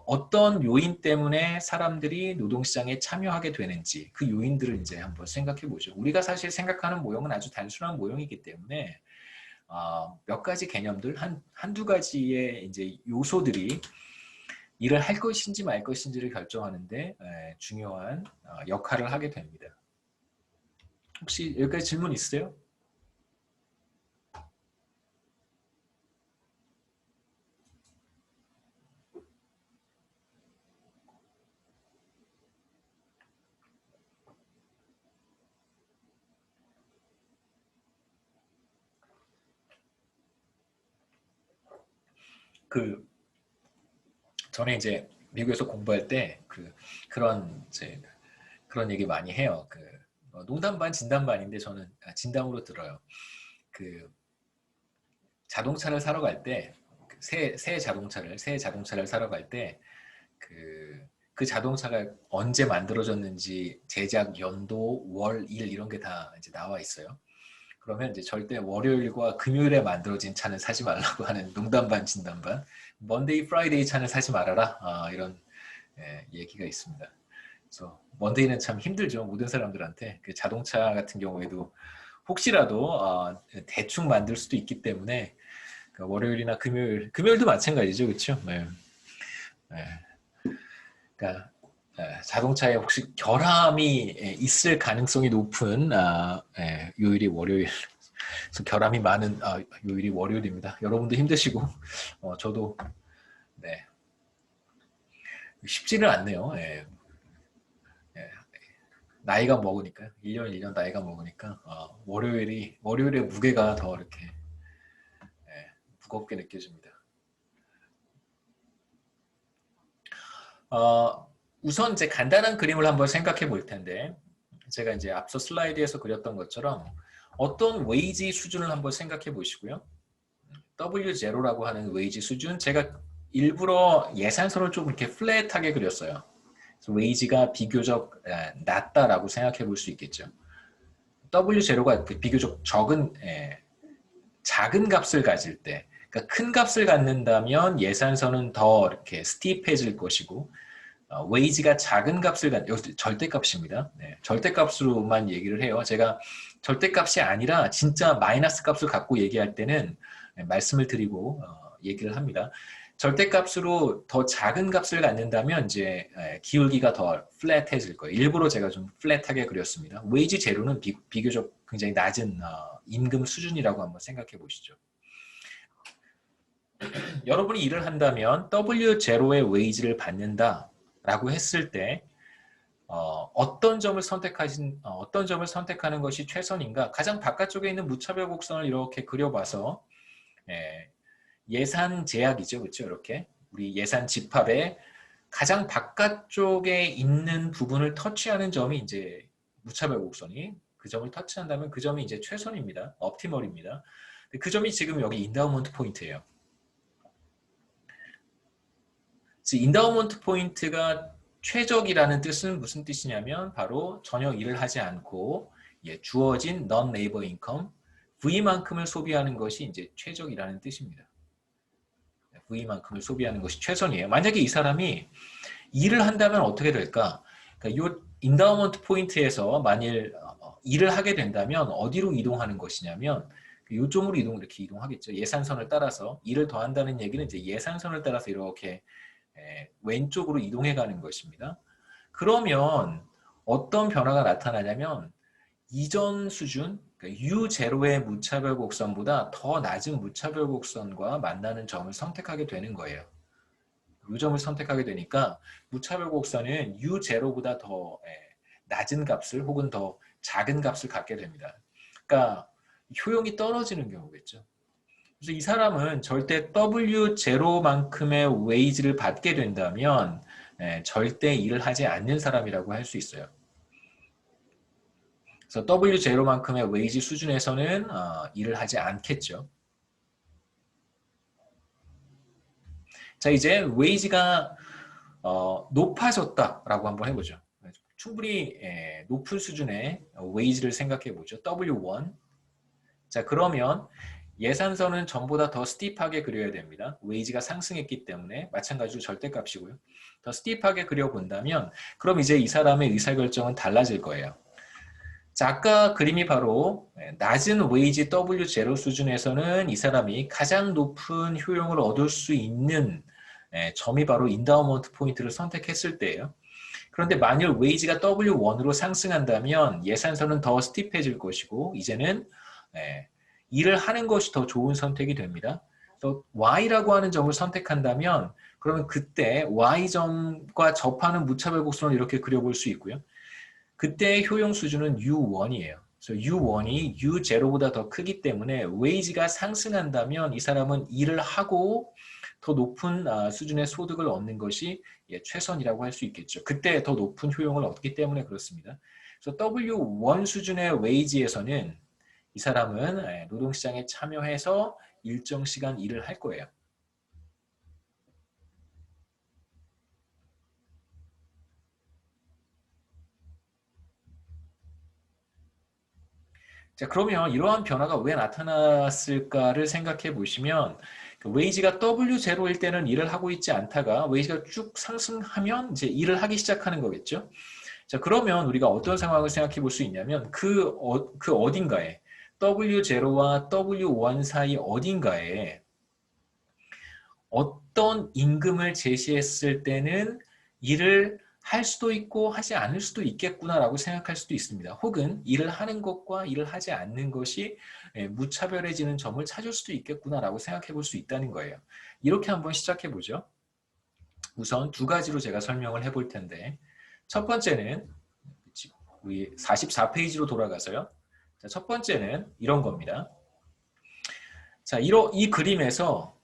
S1: 어떤 요인 때문에 사람들이 노동시장에 참여하게 되는지 그 요인들을 이제 한번 생각해 보죠. 우리가 사실 생각하는 모형은 아주 단순한 모형이기 때문에 몇 가지 개념들, 한두 가지의 이제 요소들이 일을 할 것인지 말 것인지를 결정하는데 중요한 역할을 하게 됩니다. 혹시 여기까지 질문 있으세요? 전에 이제 미국에서 공부할 때 그런 얘기 많이 해요. 농담 반 진담 반인데 저는 진담으로 들어요. 자동차를 사러 갈 때 새 자동차를 사러 갈 때 그 자동차가 언제 만들어졌는지 제작 연도, 월, 일 이런 게 다 이제 나와 있어요. 그러면 이제 절대 월요일과 금요일에 만들어진 차는 사지 말라고 하는 농담 반 진담 반. 먼데이, 프라이데이 차는 사지 말아라. 이런 얘기가 있습니다. 그래서 먼데이는 참 힘들죠. 모든 사람들한테. 그 자동차 같은 경우에도 혹시라도 대충 만들 수도 있기 때문에 월요일이나 금요일도 마찬가지죠, 그렇죠? 네. 네. 그러니까 자동차에 혹시 결함이 있을 가능성이 높은 요일이 월요일. 그래서 결함이 많은 요일이 월요일입니다. 여러분도 힘드시고 저도 네. 쉽지는 않네요. 예. 나이가 먹으니까 1년 1년 나이가 먹으니까 월요일의 무게가 더 이렇게 무겁게 느껴집니다. 우선 이제 간단한 그림을 한번 생각해 볼 텐데 제가 이제 앞서 슬라이드에서 그렸던 것처럼 어떤 웨이지 수준을 한번 생각해 보시고요. W0라고 하는 웨이지 수준, 제가 일부러 예산선을 좀 이렇게 플랫하게 그렸어요. 그래서 웨이지가 비교적 낮다라고 생각해 볼 수 있겠죠. W0가 비교적 작은 값을 가질 때, 그러니까 큰 값을 갖는다면 예산선은 더 이렇게 스티프해질 것이고, 웨이지가 작은 값을 절대값입니다. 절대값으로만 얘기를 해요. 제가 절대값이 아니라 진짜 마이너스 값을 갖고 얘기할 때는 말씀을 드리고 얘기를 합니다. 절대값으로 더 작은 값을 갖는다면 이제 기울기가 더 플랫해질 거예요. 일부러 제가 좀 플랫하게 그렸습니다. 웨이지 제로는 비교적 굉장히 낮은 임금 수준이라고 한번 생각해 보시죠. 여러분이 일을 한다면 W0의 웨이지를 받는다라고 했을 때 어떤 점을 선택하는 것이 최선인가? 가장 바깥쪽에 있는 무차별 곡선을 이렇게 그려봐서 예산 제약이죠, 그렇죠? 이렇게 우리 예산 집합의 가장 바깥쪽에 있는 부분을 터치하는 점이 이제 무차별 곡선이 그 점을 터치한다면 그 점이 이제 최선입니다. 옵티멀입니다. 그 점이 지금 여기 인다우먼트 포인트예요. 인다우먼트 포인트가 최적이라는 뜻은 무슨 뜻이냐면 바로 전혀 일을 하지 않고 주어진 non-labor income V만큼을 소비하는 것이 이제 최적이라는 뜻입니다. V만큼을 소비하는 것이 최선이에요. 만약에 이 사람이 일을 한다면 어떻게 될까? 그러니까 이 인다우먼트 포인트에서 만일 일을 하게 된다면 어디로 이동하는 것이냐면 요점으로 이렇게 이동하겠죠. 예산선을 따라서 일을 더한다는 얘기는 이제 예산선을 따라서 이렇게 왼쪽으로 이동해 가는 것입니다. 그러면 어떤 변화가 나타나냐면 이전 수준, 그러니까 U0의 무차별 곡선보다 더 낮은 무차별 곡선과 만나는 점을 선택하게 되는 거예요. 이 점을 선택하게 되니까 무차별 곡선은 U0보다 더 낮은 값을 혹은 더 작은 값을 갖게 됩니다. 그러니까 효용이 떨어지는 경우겠죠. 그래서 이 사람은 절대 W0만큼의 웨이지를 받게 된다면 절대 일을 하지 않는 사람이라고 할 수 있어요. 그래서 W0만큼의 웨이지 수준에서는 일을 하지 않겠죠. 자, 이제 웨이지가 높아졌다라고 한번 해보죠. 충분히 높은 수준의 웨이지를 생각해 보죠. W1. 자, 그러면 예산선은 전보다 더 스티프하게 그려야 됩니다. 웨이지가 상승했기 때문에 마찬가지로 절대값이고요. 더 스티프하게 그려본다면 그럼 이제 이 사람의 의사결정은 달라질 거예요. 자, 아까 그림이 바로 낮은 웨이지 W0 수준에서는 이 사람이 가장 높은 효용을 얻을 수 있는 점이 바로 인다우먼트 포인트를 선택했을 때예요. 그런데 만일 웨이지가 W1으로 상승한다면 예산선은 더 스티프해질 것이고 이제는 일을 하는 것이 더 좋은 선택이 됩니다. 또 Y라고 하는 점을 선택한다면 그러면 그때 Y점과 접하는 무차별 곡선을 이렇게 그려볼 수 있고요. 그때의 효용 수준은 U1이에요. 그래서 U1이 U0보다 더 크기 때문에 웨이지가 상승한다면 이 사람은 일을 하고 더 높은 수준의 소득을 얻는 것이 최선이라고 할 수 있겠죠. 그때 더 높은 효용을 얻기 때문에 그렇습니다. 그래서 W1 수준의 웨이지에서는 이 사람은 노동시장에 참여해서 일정 시간 일을 할 거예요. 자, 그러면 이러한 변화가 왜 나타났을까를 생각해 보시면 웨이지가 W0일 때는 일을 하고 있지 않다가 웨이지가 쭉 상승하면 이제 일을 하기 시작하는 거겠죠. 자, 그러면 우리가 어떤 상황을 생각해 볼 수 있냐면 그 어딘가에 W0와 W1 사이 어딘가에 어떤 임금을 제시했을 때는 일을 할 수도 있고 하지 않을 수도 있겠구나라고 생각할 수도 있습니다. 혹은 일을 하는 것과 일을 하지 않는 것이 무차별해지는 점을 찾을 수도 있겠구나라고 생각해 볼 수 있다는 거예요. 이렇게 한번 시작해 보죠. 우선 두 가지로 제가 설명을 해볼 텐데 첫 번째는 우리 44페이지로 돌아가서요. 자, 첫 번째는 이런 겁니다. 자, 이 그림에서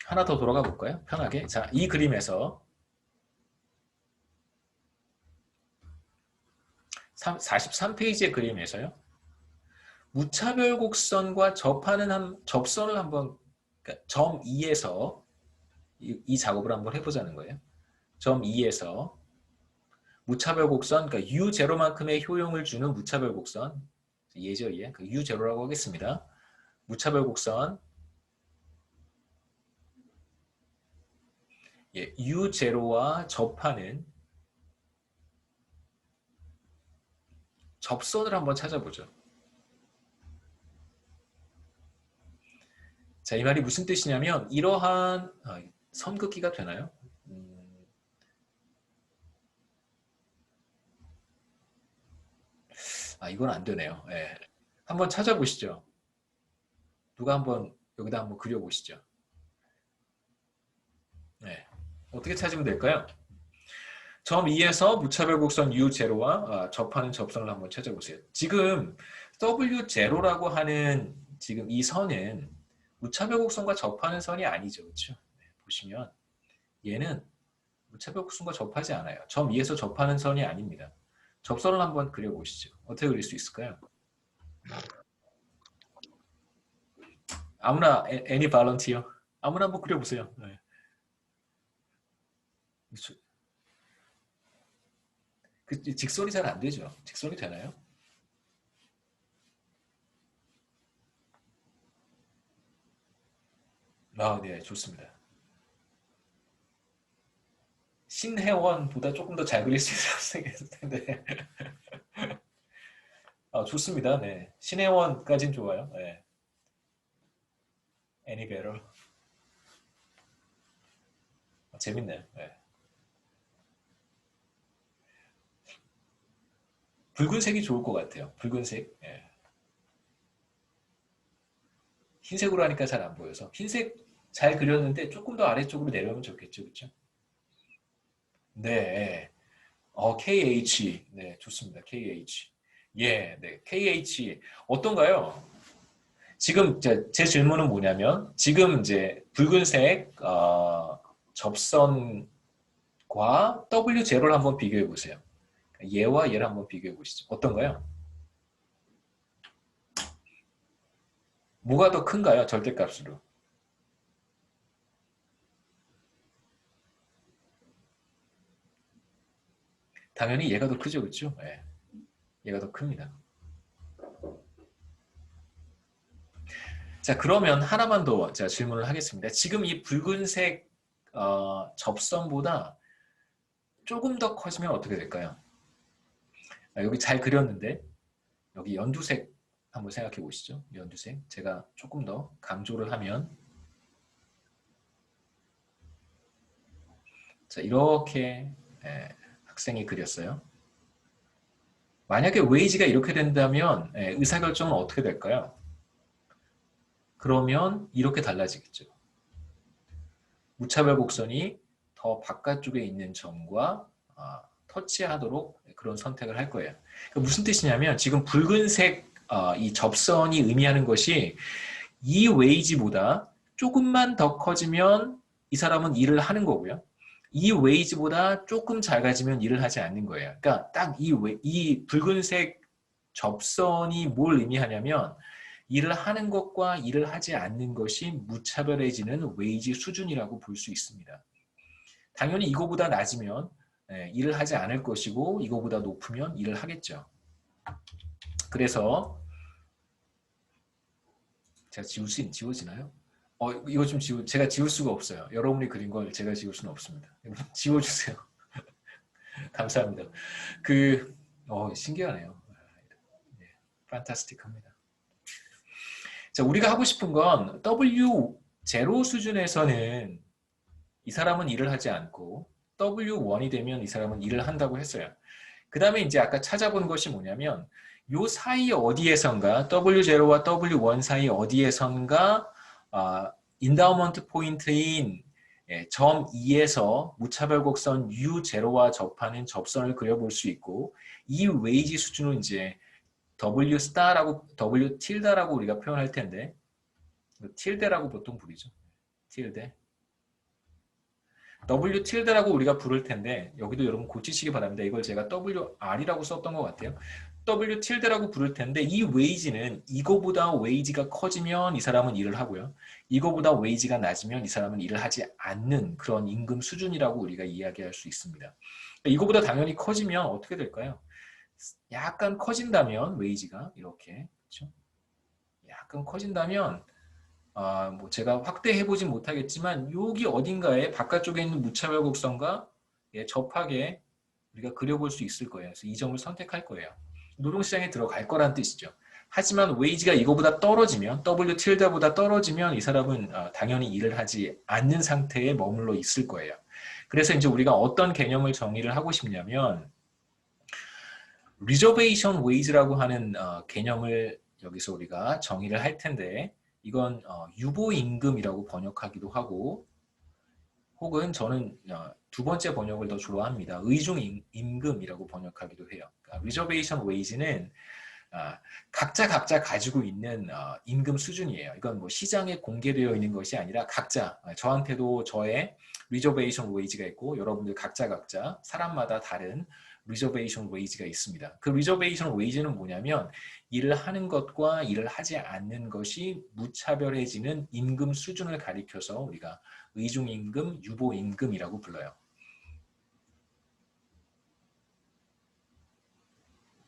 S1: 하나 더 돌아가 볼까요? 편하게. 자, 이 그림에서 43페이지의 그림에서요. 무차별 곡선과 접선을 한번 그러니까 점 2에서 이 작업을 한번 해보자는 거예요. 점 2에서 무차별 곡선, 그러니까 U0만큼의 효용을 주는 무차별 곡선 예죠, 예. 그 U0라고 하겠습니다. 무차별 곡선 U0와 접하는 접선을 한번 찾아보죠. 자, 이 말이 무슨 뜻이냐면 이러한 선긋기가 되나요? 이건 안 되네요. 예. 한번 찾아보시죠. 누가 한번 여기다 한번 그려보시죠. 네. 어떻게 찾으면 될까요? 점 2에서 무차별 곡선 U0와 접하는 접선을 한번 찾아보세요. 지금 W0라고 하는 지금 이 선은 무차별 곡선과 접하는 선이 아니죠. 그렇죠? 네, 보시면 얘는 무차별 곡선과 접하지 않아요. 점 2에서 접하는 선이 아닙니다. 접선을 한번 그려보시죠. 어떻게 그릴 수 있을까요? 아무나 any volunteer 아무나 한번 그려보세요. 네. 그 직선이 잘 안 되죠. 직선이 되나요? 아, 네, 좋습니다. 신혜원보다 조금 더 잘 그릴 수 있을 텐데. 아, 좋습니다. 네. 신혜원까진 좋아요. 네. Any better. 재밌네요. 네. 붉은색이 좋을 것 같아요. 붉은색. 예. 흰색으로 하니까 잘 안 보여서. 흰색 잘 그렸는데 조금 더 아래쪽으로 내려오면 좋겠죠. 그렇죠? 네. KH. 네, 좋습니다. KH. 예, 네. KH. 어떤가요? 지금 제 질문은 뭐냐면 지금 이제 붉은색 접선과 W0를 한번 비교해 보세요. 얘와 얘를 한번 비교해 보시죠. 어떤가요? 뭐가 더 큰가요? 절대값으로. 당연히 얘가 더 크죠. 그렇죠? 예. 얘가 더 큽니다. 자, 그러면 하나만 더 제가 질문을 하겠습니다. 지금 이 붉은색 접선보다 조금 더 커지면 어떻게 될까요? 여기 잘 그렸는데 여기 연두색 한번 생각해 보시죠. 연두색. 제가 조금 더 강조를 하면 자, 이렇게 학생이 그렸어요. 만약에 웨이지가 이렇게 된다면 의사결정은 어떻게 될까요? 그러면 이렇게 달라지겠죠. 무차별 곡선이 더 바깥쪽에 있는 점과 터치하도록 그런 선택을 할 거예요. 그러니까 무슨 뜻이냐면 지금 붉은색 이 접선이 의미하는 것이 이 웨이지보다 조금만 더 커지면 이 사람은 일을 하는 거고요. 이 웨이지보다 조금 작아지면 일을 하지 않는 거예요. 그러니까 딱 이 붉은색 접선이 뭘 의미하냐면 일을 하는 것과 일을 하지 않는 것이 무차별해지는 웨이지 수준이라고 볼 수 있습니다. 당연히 이거보다 낮으면 일을 하지 않을 것이고 이거보다 높으면 일을 하겠죠. 그래서 제가 지워지나요? 이거 좀 제가 지울 수가 없어요. 여러분이 그린 걸 제가 지울 수는 없습니다. 지워주세요. 감사합니다. 신기하네요. 네, 판타스틱합니다. 자, 우리가 하고 싶은 건 W0 수준에서는 이 사람은 일을 하지 않고 W1이 되면 이 사람은 일을 한다고 했어요. 그 다음에 이제 아까 찾아본 것이 뭐냐면 요 사이 어디에선가 W0와 W1 사이 어디에선가 인다우먼트 포인트인 점 2에서 무차별 곡선 U0와 접하는 접선을 그려볼 수 있고 이 웨이지 수준은 이제 W 스타라고 W 틸다라고 우리가 표현할 텐데 틸데라고 보통 부르죠. 틸데. W 틸드라고 우리가 부를 텐데 여기도 여러분 고치시기 바랍니다. 이걸 제가 WR이라고 썼던 것 같아요. W 틸드라고 부를 텐데 이 웨이지는 이거보다 웨이지가 커지면 이 사람은 일을 하고요. 이거보다 웨이지가 낮으면 이 사람은 일을 하지 않는 그런 임금 수준이라고 우리가 이야기할 수 있습니다. 이거보다 당연히 커지면 어떻게 될까요? 약간 커진다면 웨이지가 이렇게 그렇죠? 약간 커진다면 뭐 제가 확대해보진 못하겠지만 여기 어딘가에 바깥쪽에 있는 무차별 곡선과 접하게 우리가 그려볼 수 있을 거예요. 그래서 이 점을 선택할 거예요. 노동시장에 들어갈 거란 뜻이죠. 하지만 웨이지가 이거보다 떨어지면 W 틸다보다 떨어지면 이 사람은 당연히 일을 하지 않는 상태에 머물러 있을 거예요. 그래서 이제 우리가 어떤 개념을 정의를 하고 싶냐면 리저베이션 웨이지라고 하는 개념을 여기서 우리가 정의를 할 텐데 이건 유보임금이라고 번역하기도 하고 혹은 저는 두 번째 번역을 더 좋아합니다. 의중임금이라고 번역하기도 해요. 그러니까 리저베이션 웨이지는 각자 가지고 있는 임금 수준이에요. 이건 뭐 시장에 공개되어 있는 것이 아니라 각자 저한테도 저의 리저베이션 웨이지가 있고 여러분들 각자 사람마다 다른 리저베이션 웨이지가 있습니다. 그 리저베이션 웨이지는 뭐냐면 일을 하는 것과 일을 하지 않는 것이 무차별해지는 임금 수준을 가리켜서 우리가 의중임금, 유보임금이라고 불러요.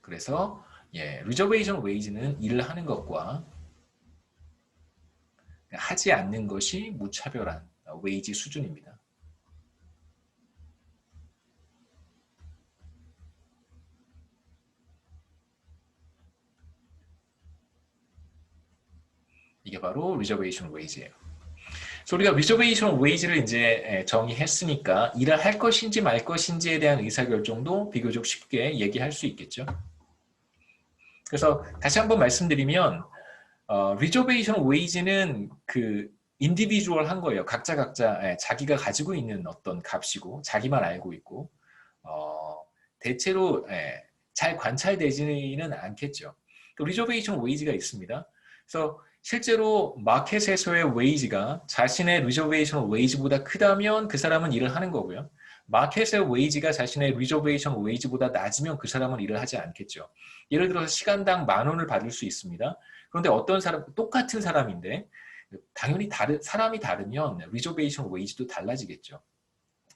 S1: 그래서 리저베이션 웨이지는 일을 하는 것과 하지 않는 것이 무차별한 웨이지 수준입니다. 이게 바로 리저베이션 웨이지예요. 그래서 우리가 리저베이션 웨이지를 이제 정의했으니까 일을 할 것인지 말 것인지에 대한 의사결정도 비교적 쉽게 얘기할 수 있겠죠. 그래서 다시 한번 말씀드리면 리저베이션 웨이지는 그 인디비주얼한 거예요. 각자 자기가 가지고 있는 어떤 값이고 자기만 알고 있고 대체로 잘 관찰되지는 않겠죠. 리저베이션 웨이지가 있습니다. 그래서 실제로 마켓에서의 웨이지가 자신의 리저베이션 웨이지보다 크다면 그 사람은 일을 하는 거고요. 마켓의 웨이지가 자신의 리저베이션 웨이지보다 낮으면 그 사람은 일을 하지 않겠죠. 예를 들어서 시간당 10,000원을 받을 수 있습니다. 그런데 어떤 사람, 똑같은 사람인데 당연히 사람이 다르면 리저베이션 웨이지도 달라지겠죠.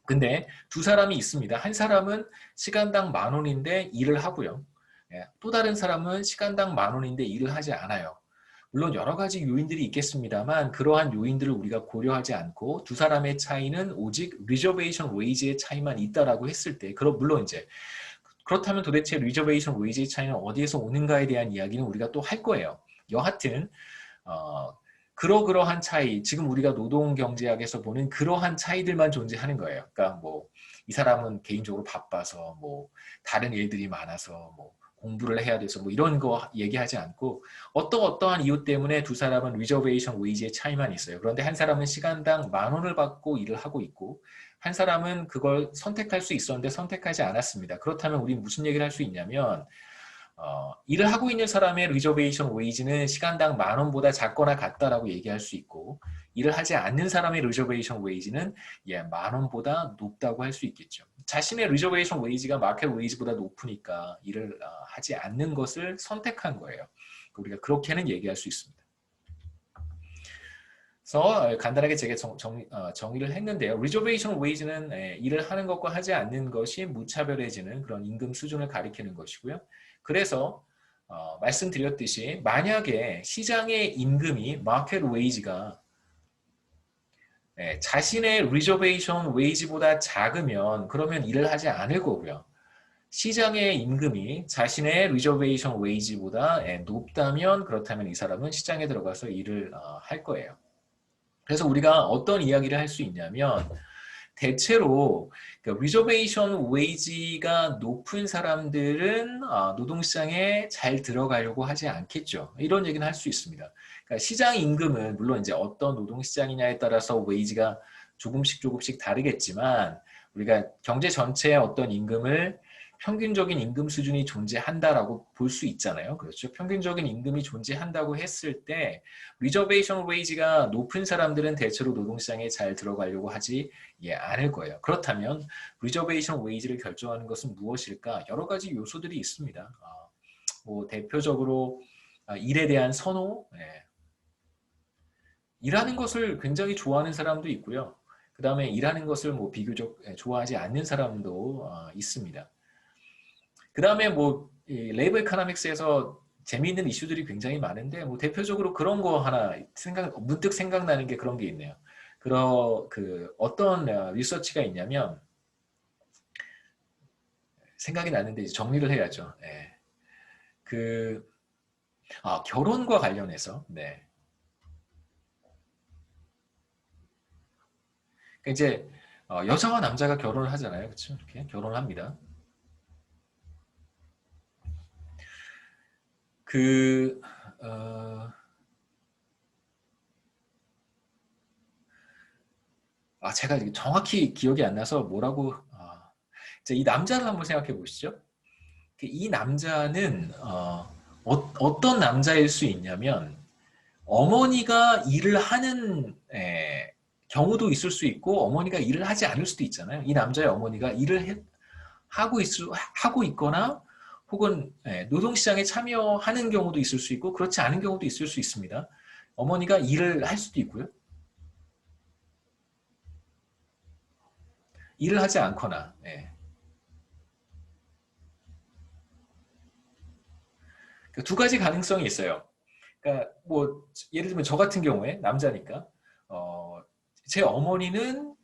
S1: 근데 두 사람이 있습니다. 한 사람은 시간당 10,000원인데 일을 하고요. 또 다른 사람은 시간당 10,000원인데 일을 하지 않아요. 물론 여러 가지 요인들이 있겠습니다만 그러한 요인들을 우리가 고려하지 않고 두 사람의 차이는 오직 리저베이션 웨이지의 차이만 있다라고 했을 때 물론 이제 그렇다면 도대체 리저베이션 웨이지의 차이는 어디에서 오는가에 대한 이야기는 우리가 또 할 거예요. 여하튼 그러한 차이, 지금 우리가 노동경제학에서 보는 그러한 차이들만 존재하는 거예요. 그러니까 뭐 이 사람은 개인적으로 바빠서 뭐 다른 일들이 많아서 뭐 공부를 해야 돼서 뭐 이런 거 얘기하지 않고 어떠한 이유 때문에 두 사람은 리저베이션 웨이지의 차이만 있어요. 그런데 한 사람은 시간당 10,000원을 받고 일을 하고 있고 한 사람은 그걸 선택할 수 있었는데 선택하지 않았습니다. 그렇다면 우리는 무슨 얘기를 할 수 있냐면 일을 하고 있는 사람의 리저베이션 웨이지는 시간당 10,000원보다 작거나 같다라고 얘기할 수 있고 일을 하지 않는 사람의 리저베이션 웨이지는 10,000원보다 높다고 할 수 있겠죠. 자신의 리저베이션 웨이지가 마켓 웨이지보다 높으니까 일을 하지 않는 것을 선택한 거예요. 우리가 그렇게는 얘기할 수 있습니다. 그래서 간단하게 제가 정의를 했는데요. 리저베이션 웨이지는 일을 하는 것과 하지 않는 것이 무차별해지는 그런 임금 수준을 가리키는 것이고요. 그래서 말씀드렸듯이 만약에 시장의 임금이 마켓 웨이지가 자신의 리저베이션 웨이지보다 작으면 그러면 일을 하지 않을 거고요. 시장의 임금이 자신의 리저베이션 웨이지보다 높다면 그렇다면 이 사람은 시장에 들어가서 일을 할 거예요. 그래서 우리가 어떤 이야기를 할 수 있냐면 대체로 리저베이션 웨이지가 높은 사람들은 노동시장에 잘 들어가려고 하지 않겠죠. 이런 얘기는 할 수 있습니다. 그러니까 시장 임금은 물론 이제 어떤 노동시장이냐에 따라서 웨이지가 조금씩 다르겠지만 우리가 경제 전체의 어떤 임금을 평균적인 임금 수준이 존재한다라고 볼 수 있잖아요. 그렇죠? 평균적인 임금이 존재한다고 했을 때 리저베이션 웨이지가 높은 사람들은 대체로 노동시장에 잘 들어가려고 하지 않을 거예요. 그렇다면 리저베이션 웨이지를 결정하는 것은 무엇일까? 여러 가지 요소들이 있습니다. 뭐 대표적으로 일에 대한 선호, 일하는 것을 굉장히 좋아하는 사람도 있고요. 그 다음에 일하는 것을 뭐 비교적 좋아하지 않는 사람도 있습니다. 그 다음에 뭐 레이버 에코노믹스에서 재미있는 이슈들이 굉장히 많은데 뭐 대표적으로 그런 거 하나 문득 생각나는 게 그런 게 있네요. 어떤 리서치가 있냐면 생각이 나는데 이제 정리를 해야죠. 결혼과 관련해서 이제 여자와 남자가 결혼을 하잖아요, 그렇죠? 이렇게 결혼을 합니다. 제가 정확히 기억이 안 나서 뭐라고 이 남자를 한번 생각해 보시죠. 이 남자는 어떤 남자일 수 있냐면 어머니가 일을 하는 경우도 있을 수 있고 어머니가 일을 하지 않을 수도 있잖아요. 이 남자의 어머니가 일을 하고 있거나 혹은 노동시장에 참여하는 경우도 있을 수 있고 그렇지 않은 경우도 있을 수 있습니다. 어머니가 일을 할 수도 있고요. 일을 하지 않거나 그러니까 두 가지 가능성이 있어요. 그러니까 뭐 예를 들면 저 같은 경우에 남자니까 제 어머니는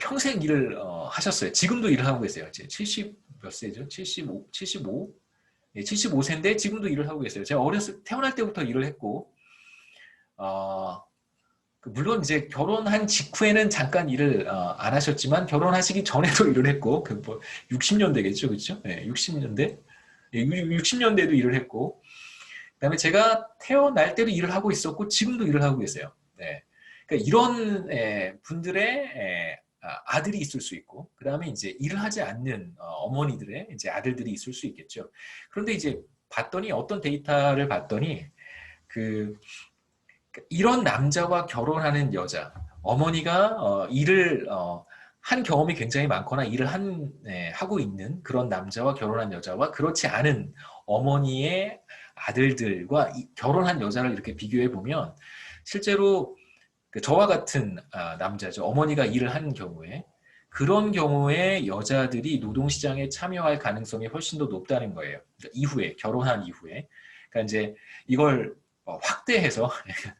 S1: 평생 일을 하셨어요. 지금도 일을 하고 계세요. 이제 70 몇 세죠? 75, 75? 예, 75세인데 지금도 일을 하고 계세요. 제가 태어날 때부터 일을 했고 어, 물론 이제 결혼한 직후에는 잠깐 일을 안 하셨지만 결혼하시기 전에도 일을 했고 뭐 60년대겠죠, 그렇죠? 네, 60년대, 60년대도 일을 했고 그다음에 제가 태어날 때도 일을 하고 있었고 지금도 일을 하고 계세요. 네. 그러니까 이런 분들의 아들이 있을 수 있고 그다음에 이제 일을 하지 않는 어머니들의 이제 아들들이 있을 수 있겠죠. 그런데 이제 봤더니 어떤 데이터를 봤더니 그 이런 남자와 결혼하는 여자, 어머니가 일을 한 경험이 굉장히 많거나 일을 하고 있는 그런 남자와 결혼한 여자와 그렇지 않은 어머니의 아들들과 결혼한 여자를 이렇게 비교해 보면 실제로 저와 같은 남자죠. 어머니가 일을 하는 경우에 그런 경우에 여자들이 노동시장에 참여할 가능성이 훨씬 더 높다는 거예요. 그러니까 이후에 결혼한 이후에 그러니까 이제 이걸 확대해서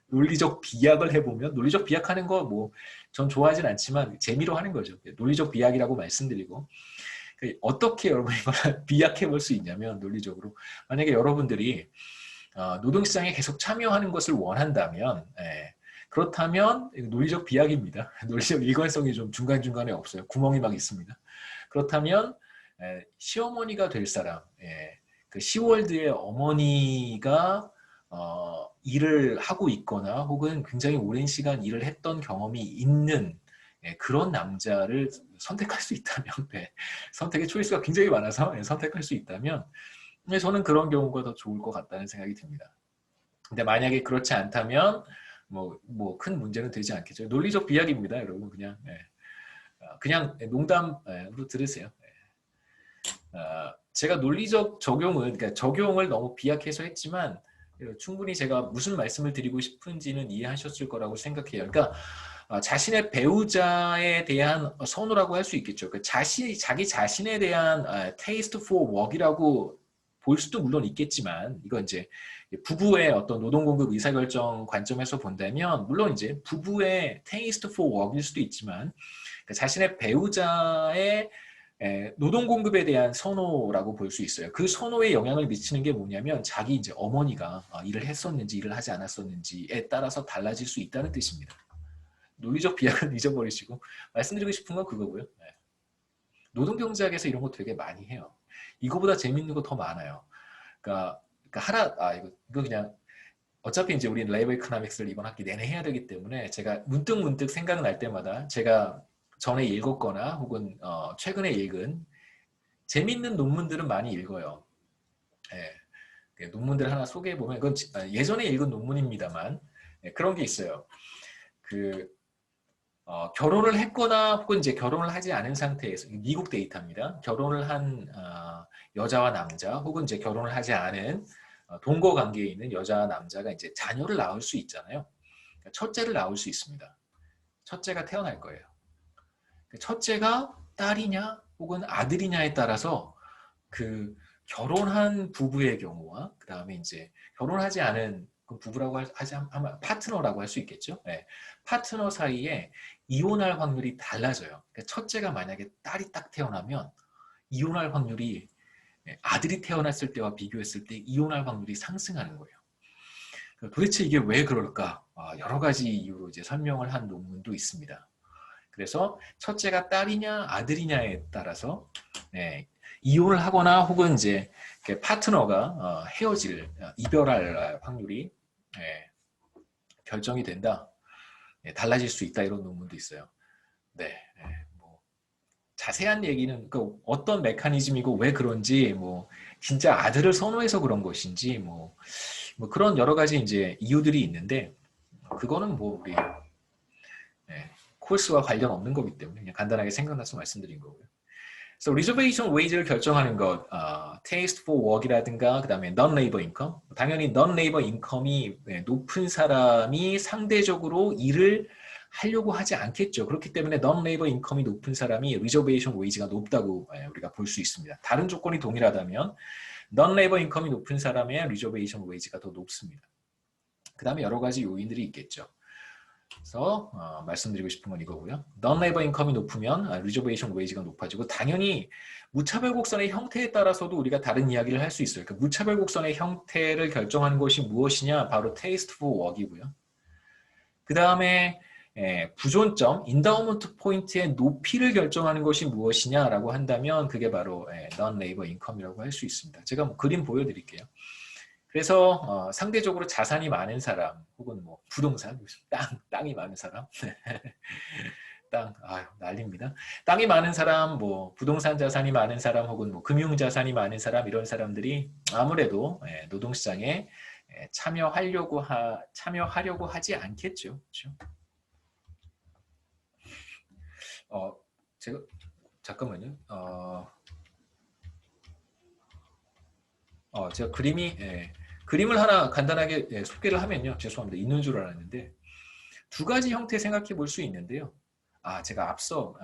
S1: 논리적 비약을 해보면 논리적 비약하는 거 뭐 전 좋아하진 않지만 재미로 하는 거죠. 논리적 비약이라고 말씀드리고 어떻게 여러분이 이걸 비약해 볼 수 있냐면 논리적으로 만약에 여러분들이 노동시장에 계속 참여하는 것을 원한다면 그렇다면 논리적 비약입니다. 논리적 일관성이 좀 중간중간에 없어요. 구멍이 막 있습니다. 그렇다면 시어머니가 될 사람, 그 시월드의 어머니가 일을 하고 있거나 혹은 굉장히 오랜 시간 일을 했던 경험이 있는 그런 남자를 선택할 수 있다면 선택의 초이스가 굉장히 많아서 선택할 수 있다면 저는 그런 경우가 더 좋을 것 같다는 생각이 듭니다. 근데 만약에 그렇지 않다면 뭐 큰 문제는 되지 않겠죠. 논리적 비약입니다, 여러분. 그냥 농담으로 들으세요. 제가 논리적 그러니까 적용을 너무 비약해서 했지만 충분히 제가 무슨 말씀을 드리고 싶은지는 이해하셨을 거라고 생각해요. 그러니까 자신의 배우자에 대한 선호라고 할 수 있겠죠. 자기 자신에 대한 taste for work이라고 볼 수도 물론 있겠지만 이건 이제 부부의 어떤 노동공급 의사결정 관점에서 본다면 물론 이제 부부의 taste for work일 수도 있지만 자신의 배우자의 노동공급에 대한 선호라고 볼 수 있어요. 그 선호에 영향을 미치는 게 뭐냐면 자기 이제 어머니가 일을 했었는지 일을 하지 않았었는지에 따라서 달라질 수 있다는 뜻입니다. 논리적 비약은 잊어버리시고 말씀드리고 싶은 건 그거고요. 노동경제학에서 이런 거 되게 많이 해요. 이거보다 재밌는 거 더 많아요. 그러니까 이거 그냥 어차피 이제 우리는 레이버 이코노믹스를 이번 학기 내내 해야 되기 때문에 제가 문득 생각날 때마다 제가 전에 읽었거나 혹은 최근에 읽은 재밌는 논문들은 많이 읽어요. 논문들 하나 소개해 보면 이건 예전에 읽은 논문입니다만 그런 게 있어요. 결혼을 했거나 혹은 이제 결혼을 하지 않은 상태에서 미국 데이터입니다. 결혼을 한 여자와 남자 혹은 이제 결혼을 하지 않은 동거 관계에 있는 여자와 남자가 이제 자녀를 낳을 수 있잖아요. 첫째를 낳을 수 있습니다. 첫째가 태어날 거예요. 첫째가 딸이냐 혹은 아들이냐에 따라서 그 결혼한 부부의 경우와 그 다음에 이제 결혼하지 않은 그 부부라고 하면 파트너라고 할 수 있겠죠. 파트너 사이에 이혼할 확률이 달라져요. 그러니까 첫째가 만약에 딸이 딱 태어나면 이혼할 확률이 아들이 태어났을 때와 비교했을 때 이혼할 확률이 상승하는 거예요. 도대체 이게 왜 그럴까? 여러 가지 이유로 이제 설명을 한 논문도 있습니다. 그래서 첫째가 딸이냐 아들이냐에 따라서 이혼을 하거나 혹은 이제 파트너가 이별할 확률이 결정이 된다. 달라질 수 있다 이런 논문도 있어요. 뭐 자세한 얘기는 어떤 메커니즘이고 왜 그런지 진짜 아들을 선호해서 그런 것인지 뭐 그런 여러 가지 이제 이유들이 있는데 그거는 우리 코र्스와 관련 없는 거기 때문에 그냥 간단하게 생각나서 말씀드린 거고요. 그래서 리저베이션 웨이지를 결정하는 것, taste for work이라든가 그 다음에 non-labor income. 당연히 non-labor income이 높은 사람이 상대적으로 일을 하려고 하지 않겠죠. 그렇기 때문에 non-labor income이 높은 사람이 리저베이션 웨이지가 높다고 우리가 볼 수 있습니다. 다른 조건이 동일하다면 non-labor income이 높은 사람의 리저베이션 웨이지가 더 높습니다. 그 다음에 여러 가지 요인들이 있겠죠. 그래서 말씀드리고 싶은 건 이거고요. non-labor income이 높으면 reservation wage가 높아지고 당연히 무차별 곡선의 형태에 따라서도 우리가 다른 이야기를 할 수 있어요. 그러니까 무차별 곡선의 형태를 결정하는 것이 무엇이냐? 바로 taste for work이고요. 그 다음에 부존점, 인다우먼트 포인트의 높이를 결정하는 것이 무엇이냐라고 한다면 그게 바로 non-labor income이라고 할 수 있습니다. 제가 뭐 그림 보여드릴게요. 그래서 상대적으로 자산이 많은 사람 혹은 뭐 부동산, 땅이 많은 사람 땅, 아유 난립니다. 땅이 많은 사람, 뭐 부동산 자산이 많은 사람 혹은 뭐 금융 자산이 많은 사람 이런 사람들이 아무래도 노동시장에 참여하려고 하지 않겠죠. 그렇죠? 제가 잠깐만요. 제가 그림을 하나 간단하게 소개를 하면요. 죄송합니다. 있는 줄 알았는데 두 가지 형태 생각해 볼 수 있는데요. 제가 앞서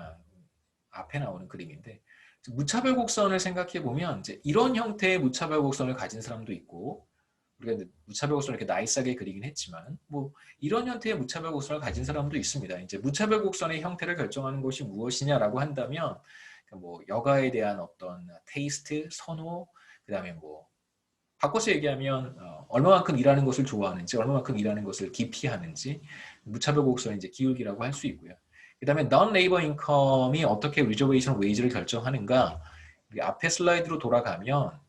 S1: 앞에 나오는 그림인데 무차별 곡선을 생각해 보면 이제 이런 형태의 무차별 곡선을 가진 사람도 있고 우리가 무차별 곡선을 이렇게 나이스하게 그리긴 했지만 뭐 이런 형태의 무차별 곡선을 가진 사람도 있습니다. 이제 무차별 곡선의 형태를 결정하는 것이 무엇이냐라고 한다면 뭐 여가에 대한 어떤 테이스트, 선호, 그다음에 뭐 바꿔서 얘기하면 얼마만큼 일하는 것을 좋아하는지, 얼마만큼 일하는 것을 기피하는지 무차별 곡선의 이제 기울기라고 할 수 있고요. 그 다음에 non-labor income이 어떻게 reservation wage를 결정하는가? 우리 앞에 슬라이드로 돌아가면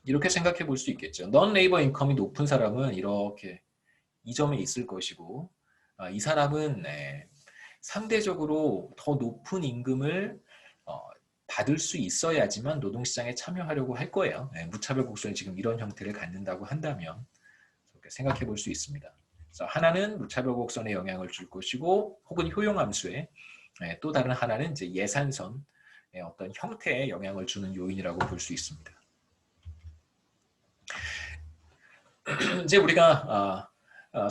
S1: 이렇게 생각해 볼 수 있겠죠. non-labor income이 높은 사람은 이렇게 이 점에 있을 것이고 이 사람은 상대적으로 더 높은 임금을 받을 수 있어야지만 노동시장에 참여하려고 할 거예요. 무차별 곡선이 지금 이런 형태를 갖는다고 한다면 생각해 볼 수 있습니다. 그래서 하나는 무차별 곡선에 영향을 줄 것이고 혹은 효용함수에 또 다른 하나는 이제 예산선의 어떤 형태에 영향을 주는 요인이라고 볼 수 있습니다. 이제 우리가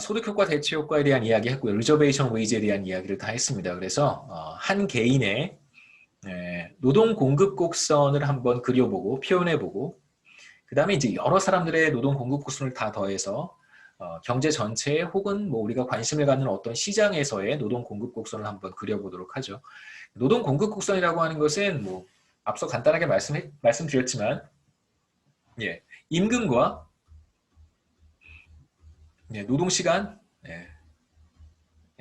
S1: 소득효과, 대체효과에 대한 이야기 했고요. 리저베이션 웨이지에 대한 이야기를 다 했습니다. 그래서 한 개인의 노동 공급 곡선을 한번 그려보고 표현해보고 그 다음에 이제 여러 사람들의 노동 공급 곡선을 다 더해서 경제 전체에 혹은 뭐 우리가 관심을 갖는 어떤 시장에서의 노동 공급 곡선을 한번 그려보도록 하죠. 노동 공급 곡선이라고 하는 것은 뭐 앞서 간단하게 말씀드렸지만 임금과 노동 시간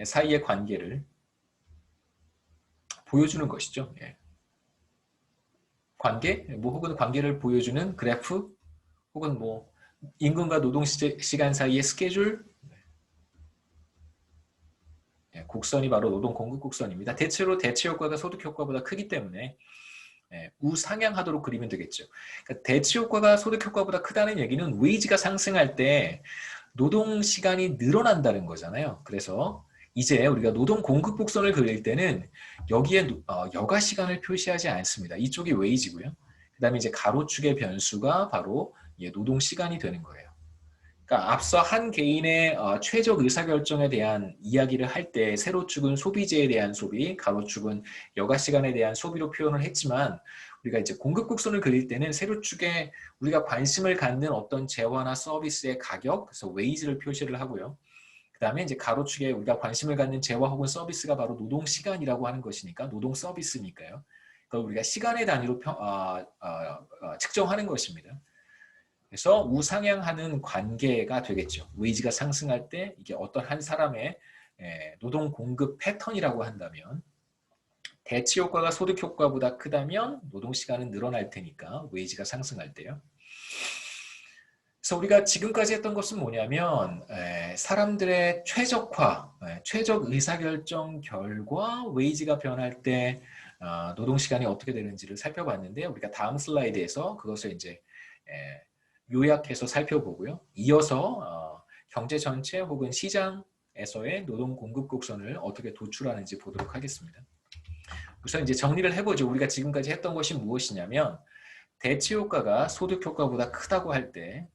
S1: 사이의 관계를 보여주는 것이죠. 관계, 뭐 혹은 관계를 보여주는 그래프, 혹은 뭐 임금과 노동 시간 사이의 스케줄, 곡선이 바로 노동 공급 곡선입니다. 대체로 대체 효과가 소득 효과보다 크기 때문에 우상향하도록 그리면 되겠죠. 그러니까 대체 효과가 소득 효과보다 크다는 얘기는 웨이지가 상승할 때 노동 시간이 늘어난다는 거잖아요. 그래서 이제 우리가 노동 공급 곡선을 그릴 때는 여기에 여가 시간을 표시하지 않습니다. 이쪽이 웨이지고요. 그 다음에 이제 가로축의 변수가 바로 노동 시간이 되는 거예요. 그러니까 앞서 한 개인의 최적 의사결정에 대한 이야기를 할 때 세로축은 소비재에 대한 소비, 가로축은 여가 시간에 대한 소비로 표현을 했지만 우리가 이제 공급 곡선을 그릴 때는 세로축에 우리가 관심을 갖는 어떤 재화나 서비스의 가격, 그래서 웨이지를 표시를 하고요. 그 다음에 이제 가로축에 우리가 관심을 갖는 재화 혹은 서비스가 바로 노동 시간이라고 하는 것이니까 노동 서비스니까요. 그걸 우리가 시간의 단위로 측정하는 것입니다. 그래서 우상향하는 관계가 되겠죠. 웨이지가 상승할 때 이게 어떤 한 사람의 노동 공급 패턴이라고 한다면 대치 효과가 소득 효과보다 크다면 노동 시간은 늘어날 테니까 웨이지가 상승할 때요. 그래서 우리가 지금까지 했던 것은 뭐냐면 사람들의 최적화, 최적 의사결정 결과 웨이지가 변할 때 노동 시간이 어떻게 되는지를 살펴봤는데 우리가 다음 슬라이드에서 그것을 이제 요약해서 살펴보고요. 이어서 경제 전체 혹은 시장에서의 노동 공급 곡선을 어떻게 도출하는지 보도록 하겠습니다. 우선 이제 정리를 해보죠. 우리가 지금까지 했던 것이 무엇이냐면 대치 효과가 소득 효과보다 크다고 할 때,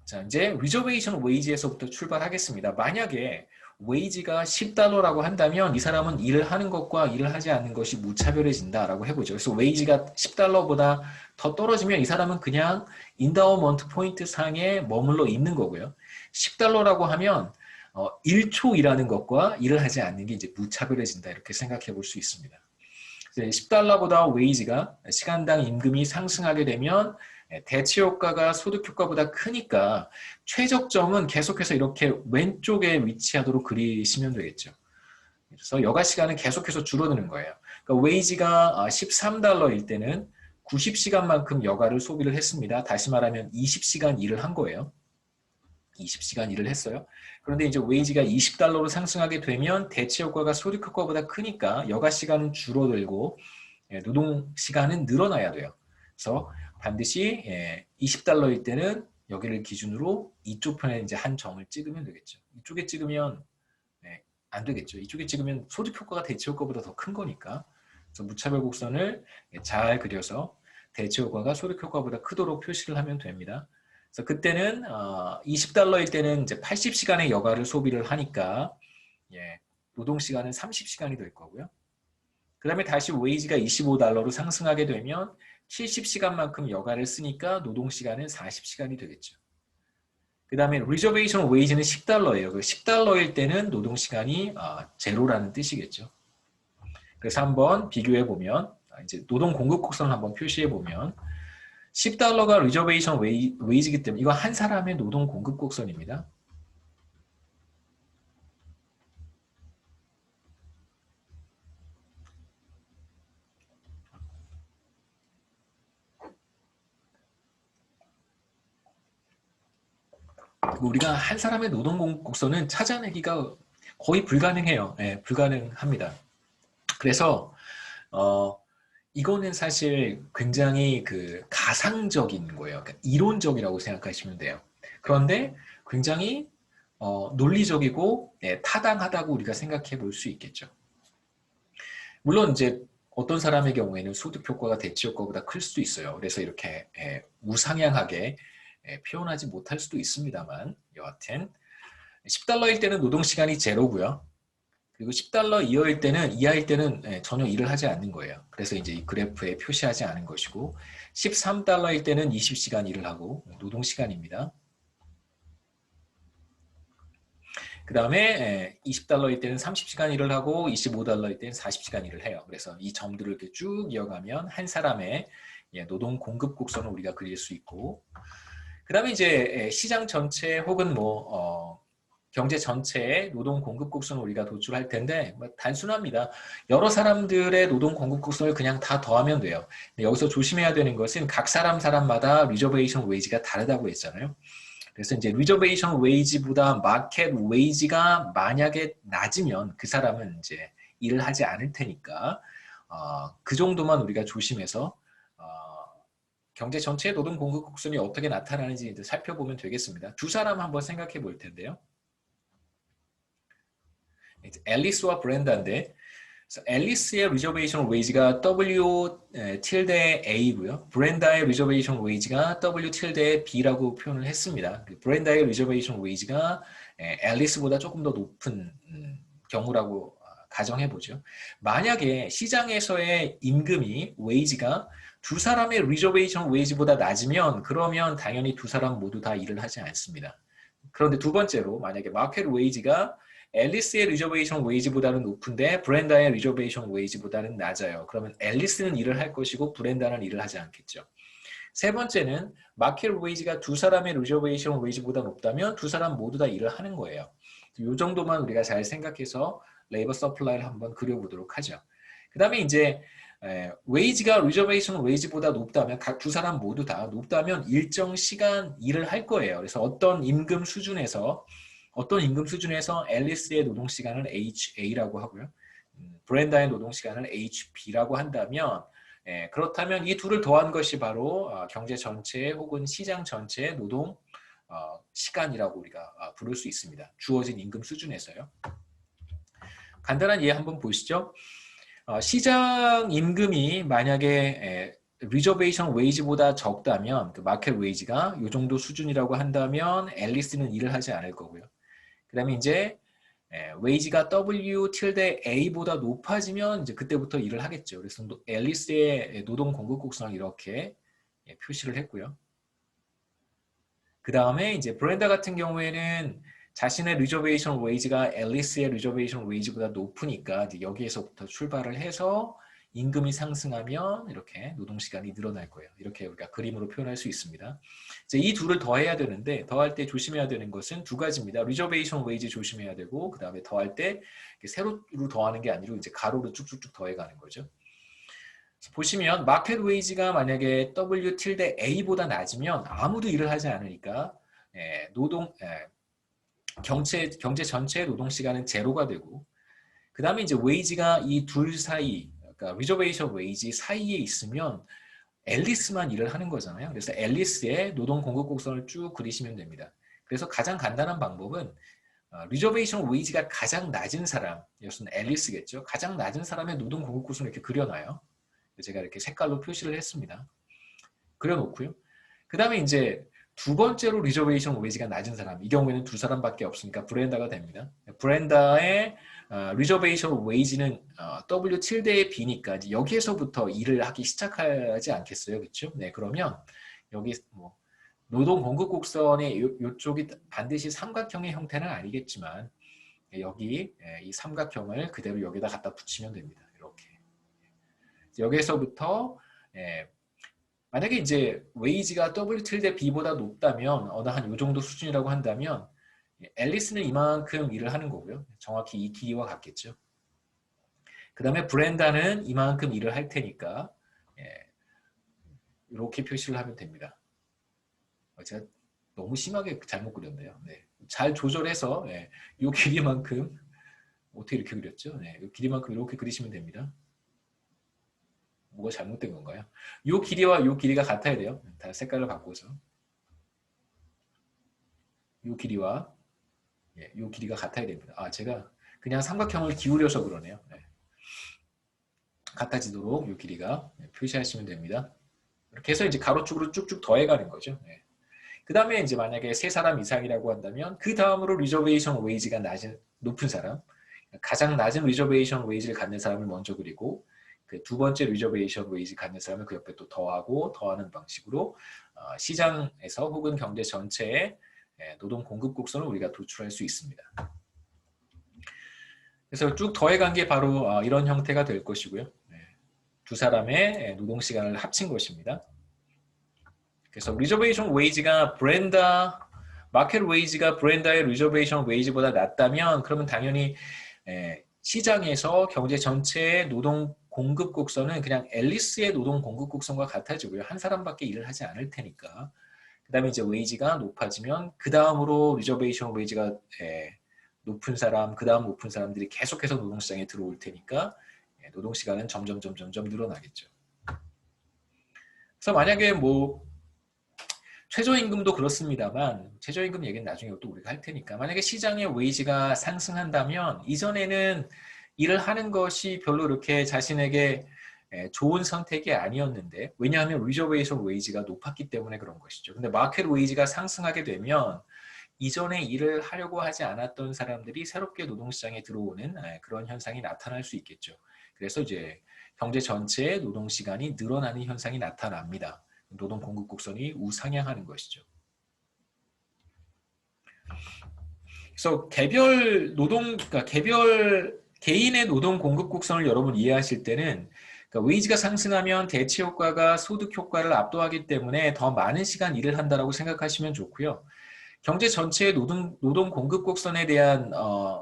S1: 자 이제 리저베이션 웨이지에서부터 출발하겠습니다. 만약에 웨이지가 10달러라고 한다면 이 사람은 일을 하는 것과 일을 하지 않는 것이 무차별해진다라고 해보죠. 그래서 웨이지가 10달러보다 더 떨어지면 이 사람은 그냥 인다워먼트 포인트 상에 머물러 있는 거고요. 10달러라고 하면 1초 일하는 것과 일을 하지 않는 게 이제 무차별해진다 이렇게 생각해 볼 수 있습니다. 10달러보다 웨이지가 시간당 임금이 상승하게 되면 대치 효과가 소득 효과보다 크니까 최적점은 계속해서 이렇게 왼쪽에 위치하도록 그리시면 되겠죠. 그래서 여가 시간은 계속해서 줄어드는 거예요. 그러니까 웨이지가 13달러일 때는 90시간만큼 여가를 소비를 했습니다. 다시 말하면 20시간 일을 한 거예요. 20시간 일을 했어요. 그런데 이제 웨이지가 20달러로 상승하게 되면 대치 효과가 소득 효과보다 크니까 여가 시간은 줄어들고 노동 시간은 늘어나야 돼요. 그래서 반드시 20달러일 때는 여기를 기준으로 이쪽 편에 이제 한 점을 찍으면 되겠죠. 이쪽에 찍으면 안 되겠죠. 이쪽에 찍으면 소득 효과가 대치 효과보다 더 큰 거니까. 그래서 무차별 곡선을 잘 그려서 대치 효과가 소득 효과보다 크도록 표시를 하면 됩니다. 그래서 그때는 20달러일 때는 이제 80시간의 여가를 소비를 하니까 노동 시간은 30시간이 될 거고요. 그 다음에 다시 웨이지가 25달러로 상승하게 되면 70시간만큼 여가를 쓰니까 노동 시간은 40시간이 되겠죠. 그 다음에 리저베이션 웨이지는 10달러예요. 10달러일 때는 노동 시간이 제로라는 뜻이겠죠. 그래서 한번 비교해 보면 이제 노동 공급 곡선을 한번 표시해 보면 10달러가 리저베이션 웨이지이기 때문에 이거 한 사람의 노동 공급 곡선입니다. 우리가 한 사람의 노동 공급 곡선은 찾아내기가 거의 불가능해요. 불가능합니다. 그래서 이거는 사실 굉장히 가상적인 거예요. 그러니까 이론적이라고 생각하시면 돼요. 그런데 굉장히 논리적이고 타당하다고 우리가 생각해 볼 수 있겠죠. 물론 이제 어떤 사람의 경우에는 소득 효과가 대치 효과보다 클 수도 있어요. 그래서 이렇게 우상향하게 표현하지 못할 수도 있습니다만 여하튼 10달러일 때는 노동시간이 제로고요. 그리고 10달러 이하일 때는 전혀 일을 하지 않는 거예요. 그래서 이제 이 그래프에 표시하지 않은 것이고 13달러일 때는 20시간 일을 하고 노동시간입니다. 그 다음에 20달러일 때는 30시간 일을 하고 25달러일 때는 40시간 일을 해요. 그래서 이 점들을 이렇게 쭉 이어가면 한 사람의 노동 공급 곡선을 우리가 그릴 수 있고 그 다음에 이제 시장 전체 혹은 경제 전체의 노동 공급 곡선을 우리가 도출할 텐데 단순합니다. 여러 사람들의 노동 공급 곡선을 그냥 다 더하면 돼요. 근데 여기서 조심해야 되는 것은 각 사람마다 리저베이션 웨이지가 다르다고 했잖아요. 그래서 이제 리저베이션 웨이지보다 마켓 웨이지가 만약에 낮으면 그 사람은 이제 일을 하지 않을 테니까 그 정도만 우리가 조심해서 경제 전체의 노동 공급 곡선이 어떻게 나타나는지 살펴보면 되겠습니다. 두 사람 한번 생각해 볼 텐데요. 앨리스와 브렌다인데 앨리스의 리저베이션 웨이지가 W tilde A고요. 브렌다의 리저베이션 웨이지가 W tilde B라고 표현을 했습니다. 브렌다의 리저베이션 웨이지가 앨리스보다 조금 더 높은 경우라고 가정해보죠. 만약에 시장에서의 임금이 웨이지가 두 사람의 리저베이션 웨이지보다 낮으면 그러면 당연히 두 사람 모두 다 일을 하지 않습니다. 그런데 두 번째로 만약에 마켓 웨이지가 앨리스의 리저베이션 웨이지보다는 높은데 브렌다의 리저베이션 웨이지보다는 낮아요. 그러면 앨리스는 일을 할 것이고 브렌다는 일을 하지 않겠죠. 세 번째는 마켓 웨이지가 두 사람의 리저베이션 웨이지보다 높다면 두 사람 모두 다 일을 하는 거예요. 이 정도만 우리가 잘 생각해서 레이버 서플라이를 한번 그려보도록 하죠. 그 다음에 이제 웨이지가 리저베이션 웨이지보다 높다면 각 두 사람 모두 다 높다면 일정 시간 일을 할 거예요. 그래서 어떤 임금 수준에서 앨리스의 노동시간을 HA라고 하고요. 브렌다의 노동시간을 HB라고 한다면 그렇다면 이 둘을 더한 것이 바로 경제 전체 혹은 시장 전체의 노동 시간이라고 우리가 부를 수 있습니다. 주어진 임금 수준에서요. 간단한 예 한번 보시죠. 시장 임금이 만약에 리저베이션 웨이지보다 적다면 그 마켓 웨이지가 이 정도 수준이라고 한다면 앨리스는 일을 하지 않을 거고요. 그 다음에 이제 웨이지가 W tilde A보다 높아지면 이제 그때부터 일을 하겠죠. 그래서 앨리스의 노동 공급 곡선을 이렇게 표시를 했고요. 그 다음에 이제 브렌다 같은 경우에는 자신의 리저베이션 웨이지가 앨리스의 리저베이션 웨이지보다 높으니까 이제 여기에서부터 출발을 해서 임금이 상승하면 이렇게 노동시간이 늘어날 거예요. 이렇게 우리가 그림으로 표현할 수 있습니다. 이제 이 둘을 더해야 되는데 더할 때 조심해야 되는 것은 두 가지입니다. 리저베이션 웨이지 조심해야 되고 그 다음에 더할 때 세로로 더하는 게 아니고 이제 가로로 쭉쭉쭉 더해가는 거죠. 보시면 마켓 웨이지가 만약에 W tilde A보다 낮으면 아무도 일을 하지 않으니까 경제 전체의 노동 시간은 제로가 되고 그 다음에 이제 웨이지가 이 둘 사이 그러니까 리저베이션 웨이지 사이에 있으면 앨리스만 일을 하는 거잖아요. 그래서 앨리스의 노동 공급 곡선을 쭉 그리시면 됩니다. 그래서 가장 간단한 방법은 리저베이션 웨이지가 가장 낮은 사람, 이것은 앨리스겠죠. 가장 낮은 사람의 노동 공급 곡선을 이렇게 그려놔요. 제가 이렇게 색깔로 표시를 했습니다. 그려놓고요. 그 다음에 이제 두 번째로 리저베이션 웨이지가 낮은 사람, 이 경우에는 두 사람밖에 없으니까 브렌다가 됩니다. 브렌다의 리저베이션 웨이지는 W tilde B니까 이제 여기에서부터 일을 하기 시작하지 않겠어요, 그렇죠? 네, 그러면 여기 뭐 노동 공급 곡선의 이쪽이 반드시 삼각형의 형태는 아니겠지만 여기 이 삼각형을 그대로 여기다 갖다 붙이면 됩니다. 이렇게 여기에서부터 만약에 이제 웨이지가 W tilde B보다 높다면 어느 한 요 정도 수준이라고 한다면 앨리스는 이만큼 일을 하는 거고요. 정확히 이 길이와 같겠죠. 그 다음에 브렌다는 이만큼 일을 할 테니까 이렇게 표시를 하면 됩니다. 제가 너무 심하게 잘못 그렸네요. 네. 잘 조절해서 이 길이만큼 어떻게 이렇게 그렸죠? 네. 이 길이만큼 이렇게 그리시면 됩니다. 뭐가 잘못된 건가요? 이 길이와 이 길이가 같아야 돼요. 다 색깔을 바꿔서 이 길이와 이 길이가 같아야 됩니다. 제가 그냥 삼각형을 기울여서 그러네요. 같아지도록 이 길이가 표시하시면 됩니다. 이렇게 해서 이제 가로축으로 쭉쭉 더해가는 거죠. 그 다음에 이제 만약에 세 사람 이상이라고 한다면 그 다음으로 리저베이션 웨이지가 높은 사람, 가장 낮은 리저베이션 웨이지를 갖는 사람을 먼저 그리고 그 두 번째 리저베이션 웨이지 갖는 사람을 그 옆에 또 더하고 더하는 방식으로 시장에서 혹은 경제 전체의 노동 공급 곡선을 우리가 도출할 수 있습니다. 그래서 쭉 더해간 게 바로 이런 형태가 될 것이고요. 두 사람의 노동 시간을 합친 것입니다. 그래서 리저베이션 웨이지가 마켓 웨이지가 브렌다의 리저베이션 웨이지보다 낮다면 그러면 당연히 시장에서 경제 전체의 노동 공급 곡선은 그냥 앨리스의 노동 공급 곡선과 같아지고요. 한 사람밖에 일을 하지 않을 테니까. 그 다음에 이제 웨이지가 높아지면 그 다음으로 리저베이션 웨이지가 높은 사람, 그 다음 높은 사람들이 계속해서 노동시장에 들어올 테니까 노동시간은 점점 늘어나겠죠. 그래서 만약에 뭐 최저임금도 그렇습니다만 최저임금 얘기는 나중에 또 우리가 할 테니까 만약에 시장의 웨이지가 상승한다면 이전에는 일을 하는 것이 별로 이렇게 자신에게 좋은 선택이 아니었는데 왜냐하면 리저베이션 웨이지가 높았기 때문에 그런 것이죠. 근데 마켓 웨이지가 상승하게 되면 이전에 일을 하려고 하지 않았던 사람들이 새롭게 노동시장에 들어오는 그런 현상이 나타날 수 있겠죠. 그래서 이제 경제 전체의 노동시간이 늘어나는 현상이 나타납니다. 노동 공급 곡선이 우상향하는 것이죠. 그래서 그러니까 개인의 노동 공급 곡선을 여러분 이해하실 때는 그러니까 웨이지가 상승하면 대체 효과가 소득 효과를 압도하기 때문에 더 많은 시간 일을 한다라고 생각하시면 좋고요. 경제 전체의 노동 공급 곡선에 대한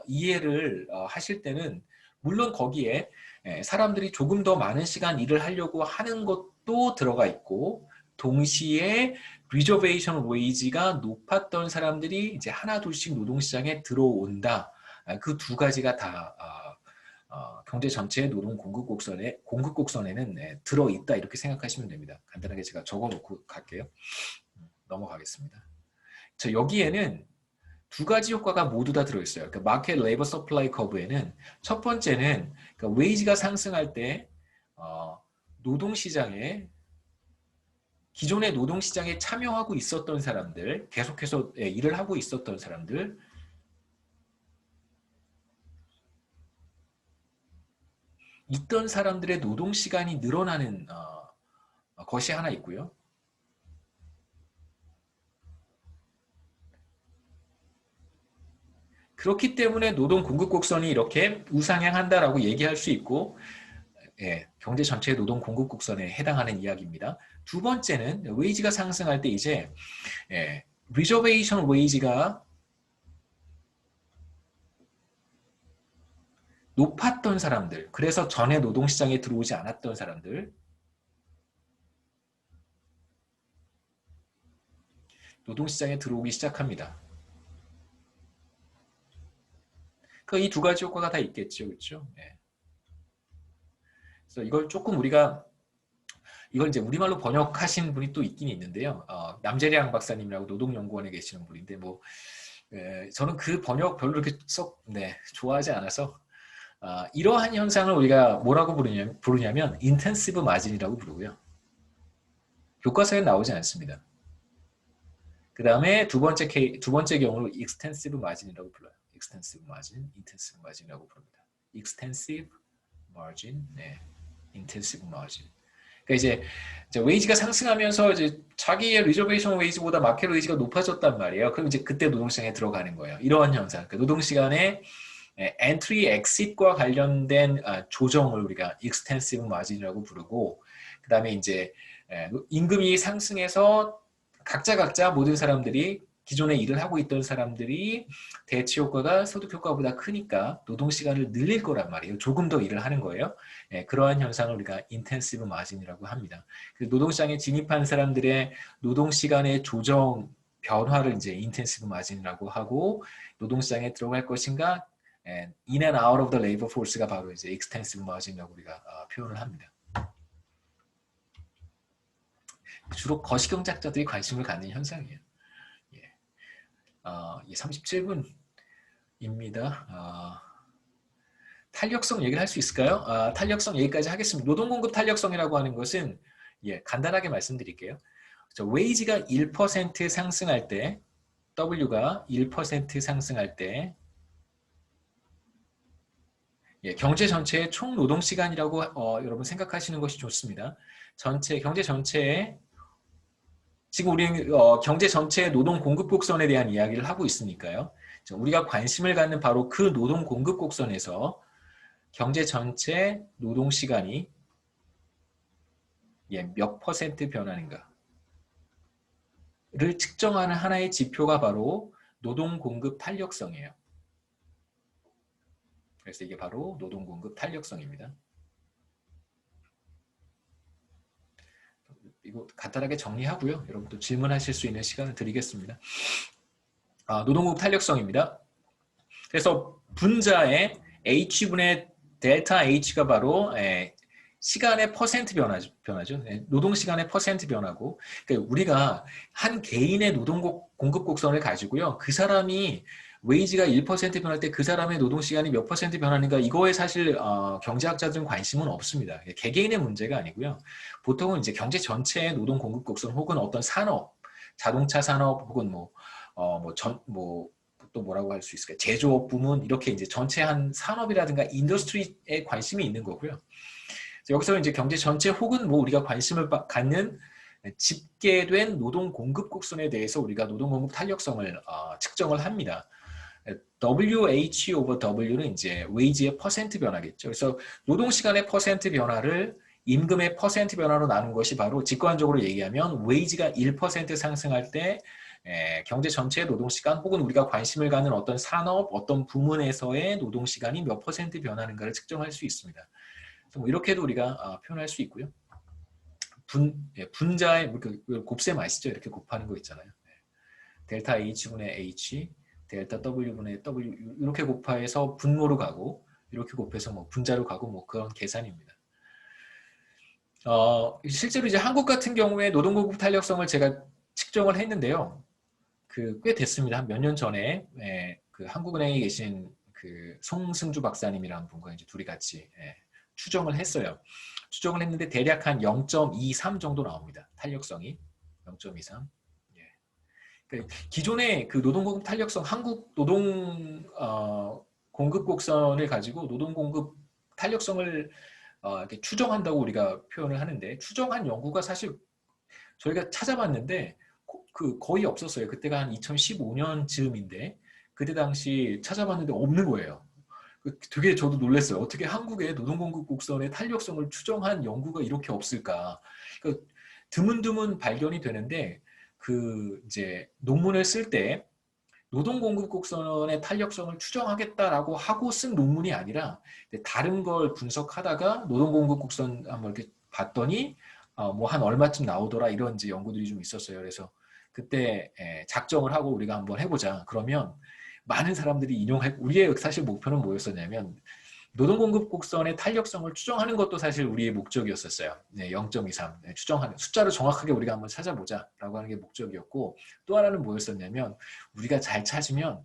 S1: 이해를 하실 때는 물론 거기에 사람들이 조금 더 많은 시간 일을 하려고 하는 것도 들어가 있고 동시에 리저베이션 웨이지가 높았던 사람들이 이제 하나 둘씩 노동시장에 들어온다. 그 두 가지가 다 경제 전체의 노동 공급 곡선에는 들어있다 이렇게 생각하시면 됩니다. 간단하게 제가 적어놓고 갈게요. 넘어가겠습니다. 여기에는 두 가지 효과가 모두 다 들어있어요. 그러니까 마켓 레이버 서플라이 커브에는 첫 번째는 그러니까 웨이지가 상승할 때 노동시장에 기존의 노동시장에 참여하고 있었던 사람들, 계속해서 일을 하고 있었던 사람들, 있던 사람들의 노동시간이 늘어나는 것이 하나 있고요. 그렇기 때문에 노동 공급 곡선이 이렇게 우상향한다라고 얘기할 수 있고, 경제 전체의 노동 공급 곡선에 해당하는 이야기입니다. 두 번째는 웨이지가 상승할 때 이제 리저베이션 웨이지가 높았던 사람들, 그래서 전에 노동시장에 들어오지 않았던 사람들, 노동시장에 들어오기 시작합니다. 이 두 가지 효과가 다 있겠죠, 그렇죠? 그래서 이걸 조금 우리가 이걸 이제 우리말로 번역하신 분이 또 있긴 있는데요. 남재량 박사님이라고 노동연구원에 계시는 분인데 저는 그 번역 별로 그렇게 썩 좋아하지 않아서 이러한 현상을 우리가 뭐라고 부르냐면 인텐시브 마진이라고 부르고요. 교과서에 나오지 않습니다. 그 다음에 두 번째 경우로 익스텐시브 마진이라고 불러요. 익스텐시브 마진, 인텐시브 마진이라고 부릅니다. 익스텐시브 마진, 인텐시브 마진. 그러니까 이제 웨이지가 상승하면서 이제 자기의 리저베이션 웨이지보다 마켓 웨이지가 높아졌단 말이에요. 그럼 이제 그때 노동시장에 들어가는 거예요. 이러한 현상. 그러니까 노동시간에 엔트리 엑싯과 관련된 조정을 우리가 익스텐시브 마진이라고 부르고, 그 다음에 이제 임금이 상승해서 각자 모든 사람들이 기존에 일을 하고 있던 사람들이 대치 효과가 소득 효과보다 크니까 노동 시간을 늘릴 거란 말이에요. 조금 더 일을 하는 거예요. 그러한 현상을 우리가 인텐시브 마진이라고 합니다. 노동시장에 진입한 사람들의 노동 시간의 조정 변화를 이제 인텐시브 마진이라고 하고, 노동시장에 들어갈 것인가, in and out of the labor force가 바로 이제 extensive margin이라고 우리가 표현을 합니다. 주로 거시경제학자들이 관심을 갖는 현상이에요. 37분입니다. 탄력성 얘기를 할 수 있을까요? 탄력성 얘기까지 하겠습니다. 노동공급 탄력성이라고 하는 것은 간단하게 말씀드릴게요. 웨이지가 1% 상승할 때, W가 1% 상승할 때 경제 전체의 총 노동 시간이라고 여러분 생각하시는 것이 좋습니다. 경제 전체에 지금 우리는 경제 전체의 노동 공급 곡선에 대한 이야기를 하고 있으니까요. 우리가 관심을 갖는 바로 그 노동 공급 곡선에서 경제 전체 노동 시간이 몇 퍼센트 변하는가를 측정하는 하나의 지표가 바로 노동 공급 탄력성이에요. 그래서 이게 바로 노동 공급 탄력성입니다. 이거 간단하게 정리하고요. 여러분도 질문하실 수 있는 시간을 드리겠습니다. 노동공급 탄력성입니다. 그래서 분자의 H분의 델타 H가 바로 시간의 퍼센트 변화죠. 노동 시간의 퍼센트 변화고, 그러니까 우리가 한 개인의 노동 공급 곡선을 가지고요. 그 사람이 웨이지가 1% 변할 때 그 사람의 노동 시간이 몇 퍼센트 변하는가, 이거에 사실 경제학자들은 관심은 없습니다. 개개인의 문제가 아니고요. 보통은 이제 경제 전체의 노동 공급 곡선 혹은 어떤 산업, 자동차 산업 혹은 또 뭐라고 할 수 있을까요? 제조업 부문, 이렇게 이제 전체 한 산업이라든가 인더스트리에 관심이 있는 거고요. 여기서 이제 경제 전체 혹은 우리가 관심을 갖는 집계된 노동 공급 곡선에 대해서 우리가 노동 공급 탄력성을 측정을 합니다. WH over W는 이제 웨이지의 퍼센트 변화겠죠. 그래서 노동 시간의 퍼센트 변화를 임금의 퍼센트 변화로 나눈 것이 바로 직관적으로 얘기하면 웨이지가 1% 상승할 때 경제 전체의 노동시간 혹은 우리가 관심을 갖는 어떤 산업, 어떤 부문에서의 노동시간이 몇 퍼센트 변하는가를 측정할 수 있습니다. 그래서 이렇게도 우리가 표현할 수 있고요. 분자의 곱셈 아시죠? 이렇게 곱하는 거 있잖아요. 델타 H분의 H, 델타 W분의 W 이렇게 곱해서 분모로 가고, 이렇게 곱해서 분자로 가고 그런 계산입니다. 실제로 이제 한국 같은 경우에 노동공급 탄력성을 제가 측정을 했는데요. 꽤 됐습니다. 한 몇 년 전에 그 한국은행에 계신 그 송승주 박사님이라는 분과 이제 둘이 같이 추정을 했어요. 추정을 했는데 대략 한 0.23 정도 나옵니다. 탄력성이 0.23. 기존의 그 노동공급 탄력성 한국 노동 공급 곡선을 가지고 노동 공급 탄력성을 이렇게 추정한다고 우리가 표현을 하는데 추정한 연구가 사실 저희가 찾아봤는데 거의 없었어요. 그때가 한 2015년쯤인데 그때 당시 찾아봤는데 없는 거예요. 되게 저도 놀랐어요. 어떻게 한국의 노동공급 곡선의 탄력성을 추정한 연구가 이렇게 없을까? 그러니까 드문드문 발견이 되는데 그 이제 논문을 쓸 때 노동공급 곡선의 탄력성을 추정하겠다라고 하고 쓴 논문이 아니라 다른 걸 분석하다가 노동공급 곡선 한번 이렇게 봤더니 뭐 한 얼마쯤 나오더라 이런 이제 연구들이 좀 있었어요. 그래서 그때 작정을 하고 우리가 한번 해보자. 그러면 많은 사람들이 인용할 우리의 사실 목표는 뭐였었냐면 노동공급 곡선의 탄력성을 추정하는 것도 사실 우리의 목적이었었어요. 0.23 추정하는 숫자를 정확하게 우리가 한번 찾아보자라고 하는 게 목적이었고 또 하나는 뭐였었냐면 우리가 잘 찾으면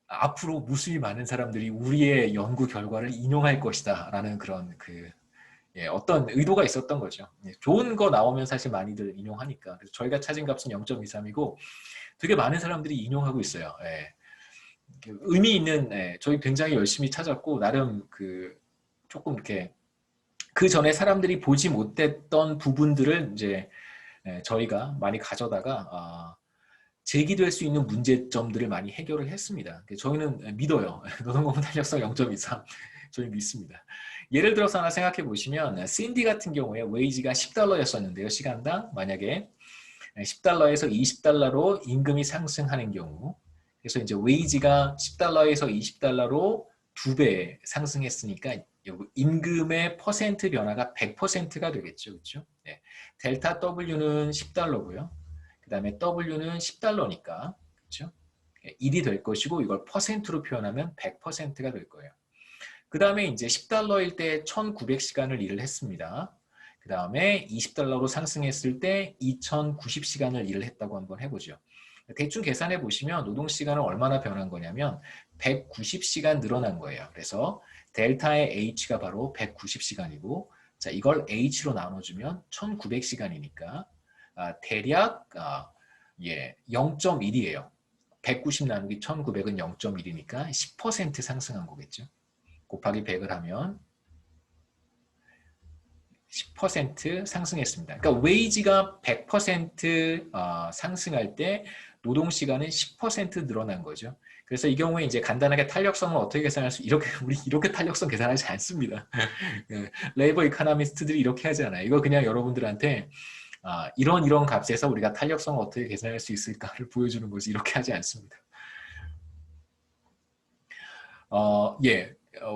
S1: 앞으로 무수히 많은 사람들이 우리의 연구 결과를 인용할 것이다라는 그런 어떤 의도가 있었던 거죠. 좋은 거 나오면 사실 많이들 인용하니까. 그래서 저희가 찾은 값은 0.23이고 되게 많은 사람들이 인용하고 있어요. 의미 있는 저희 굉장히 열심히 찾았고 나름 조금 이렇게 그 전에 사람들이 보지 못했던 부분들을 이제 저희가 많이 가져다가 제기될 수 있는 문제점들을 많이 해결을 했습니다. 저희는 믿어요. 노동공급 탄력성 0.23 저희 믿습니다. 예를 들어서 하나 생각해 보시면 신디 같은 경우에 웨이지가 $10였었는데요. 시간당 만약에 $10에서 $20로 임금이 상승하는 경우 그래서 이제 웨이지가 $10에서 $20로 2배 상승했으니까 임금의 퍼센트 변화가 100%가 되겠죠. 그렇죠? 네. 델타 W는 $10고요. 그 다음에 W는 $10니까 그렇죠? 1이 될 것이고 이걸 퍼센트로 표현하면 100%가 될 거예요. 그 다음에 이제 $10일 때 1900시간을 일을 했습니다. 그 다음에 $20로 상승했을 때 2090시간을 일을 했다고 한번 해보죠. 대충 계산해 보시면 노동시간은 얼마나 변한 거냐면 190시간 늘어난 거예요. 그래서 델타의 H가 바로 190시간이고 자 이걸 H로 나눠주면 1900시간이니까 대략 0.1이에요. 190 나누기 1900은 0.1이니까 10% 상승한 거겠죠. 곱하기 100을 하면 10% 상승했습니다. 그러니까 웨이지가 100% 상승할 때 노동시간은 10% 늘어난 거죠. 그래서 이 경우에 이제 간단하게 탄력성을 어떻게 계산할 수 우리 이렇게 탄력성 계산하지 않습니다. 레이버 이코노미스트들이 이렇게 하지 않아요. 이거 그냥 여러분들한테 이런 값에서 우리가 탄력성을 어떻게 계산할 수 있을까를 보여주는 거지 이렇게 하지 않습니다.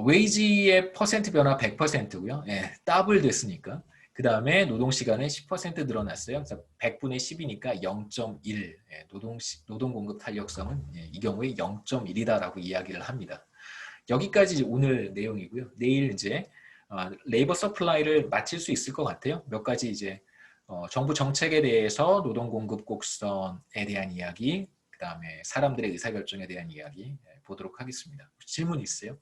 S1: 웨이지의 퍼센트 변화 100%고요. 더블 됐으니까. 그 다음에 노동시간은 10% 늘어났어요. 그래서 100분의 10이니까 0.1. 노동공급 탄력성은 이 경우에 0.1이다라고 이야기를 합니다. 여기까지 이제 오늘 내용이고요. 내일 이제 레이버 서플라이를 마칠 수 있을 것 같아요. 몇 가지 이제 정부 정책에 대해서 노동공급 곡선에 대한 이야기, 그 다음에 사람들의 의사결정에 대한 이야기 보도록 하겠습니다. 질문 있으세요?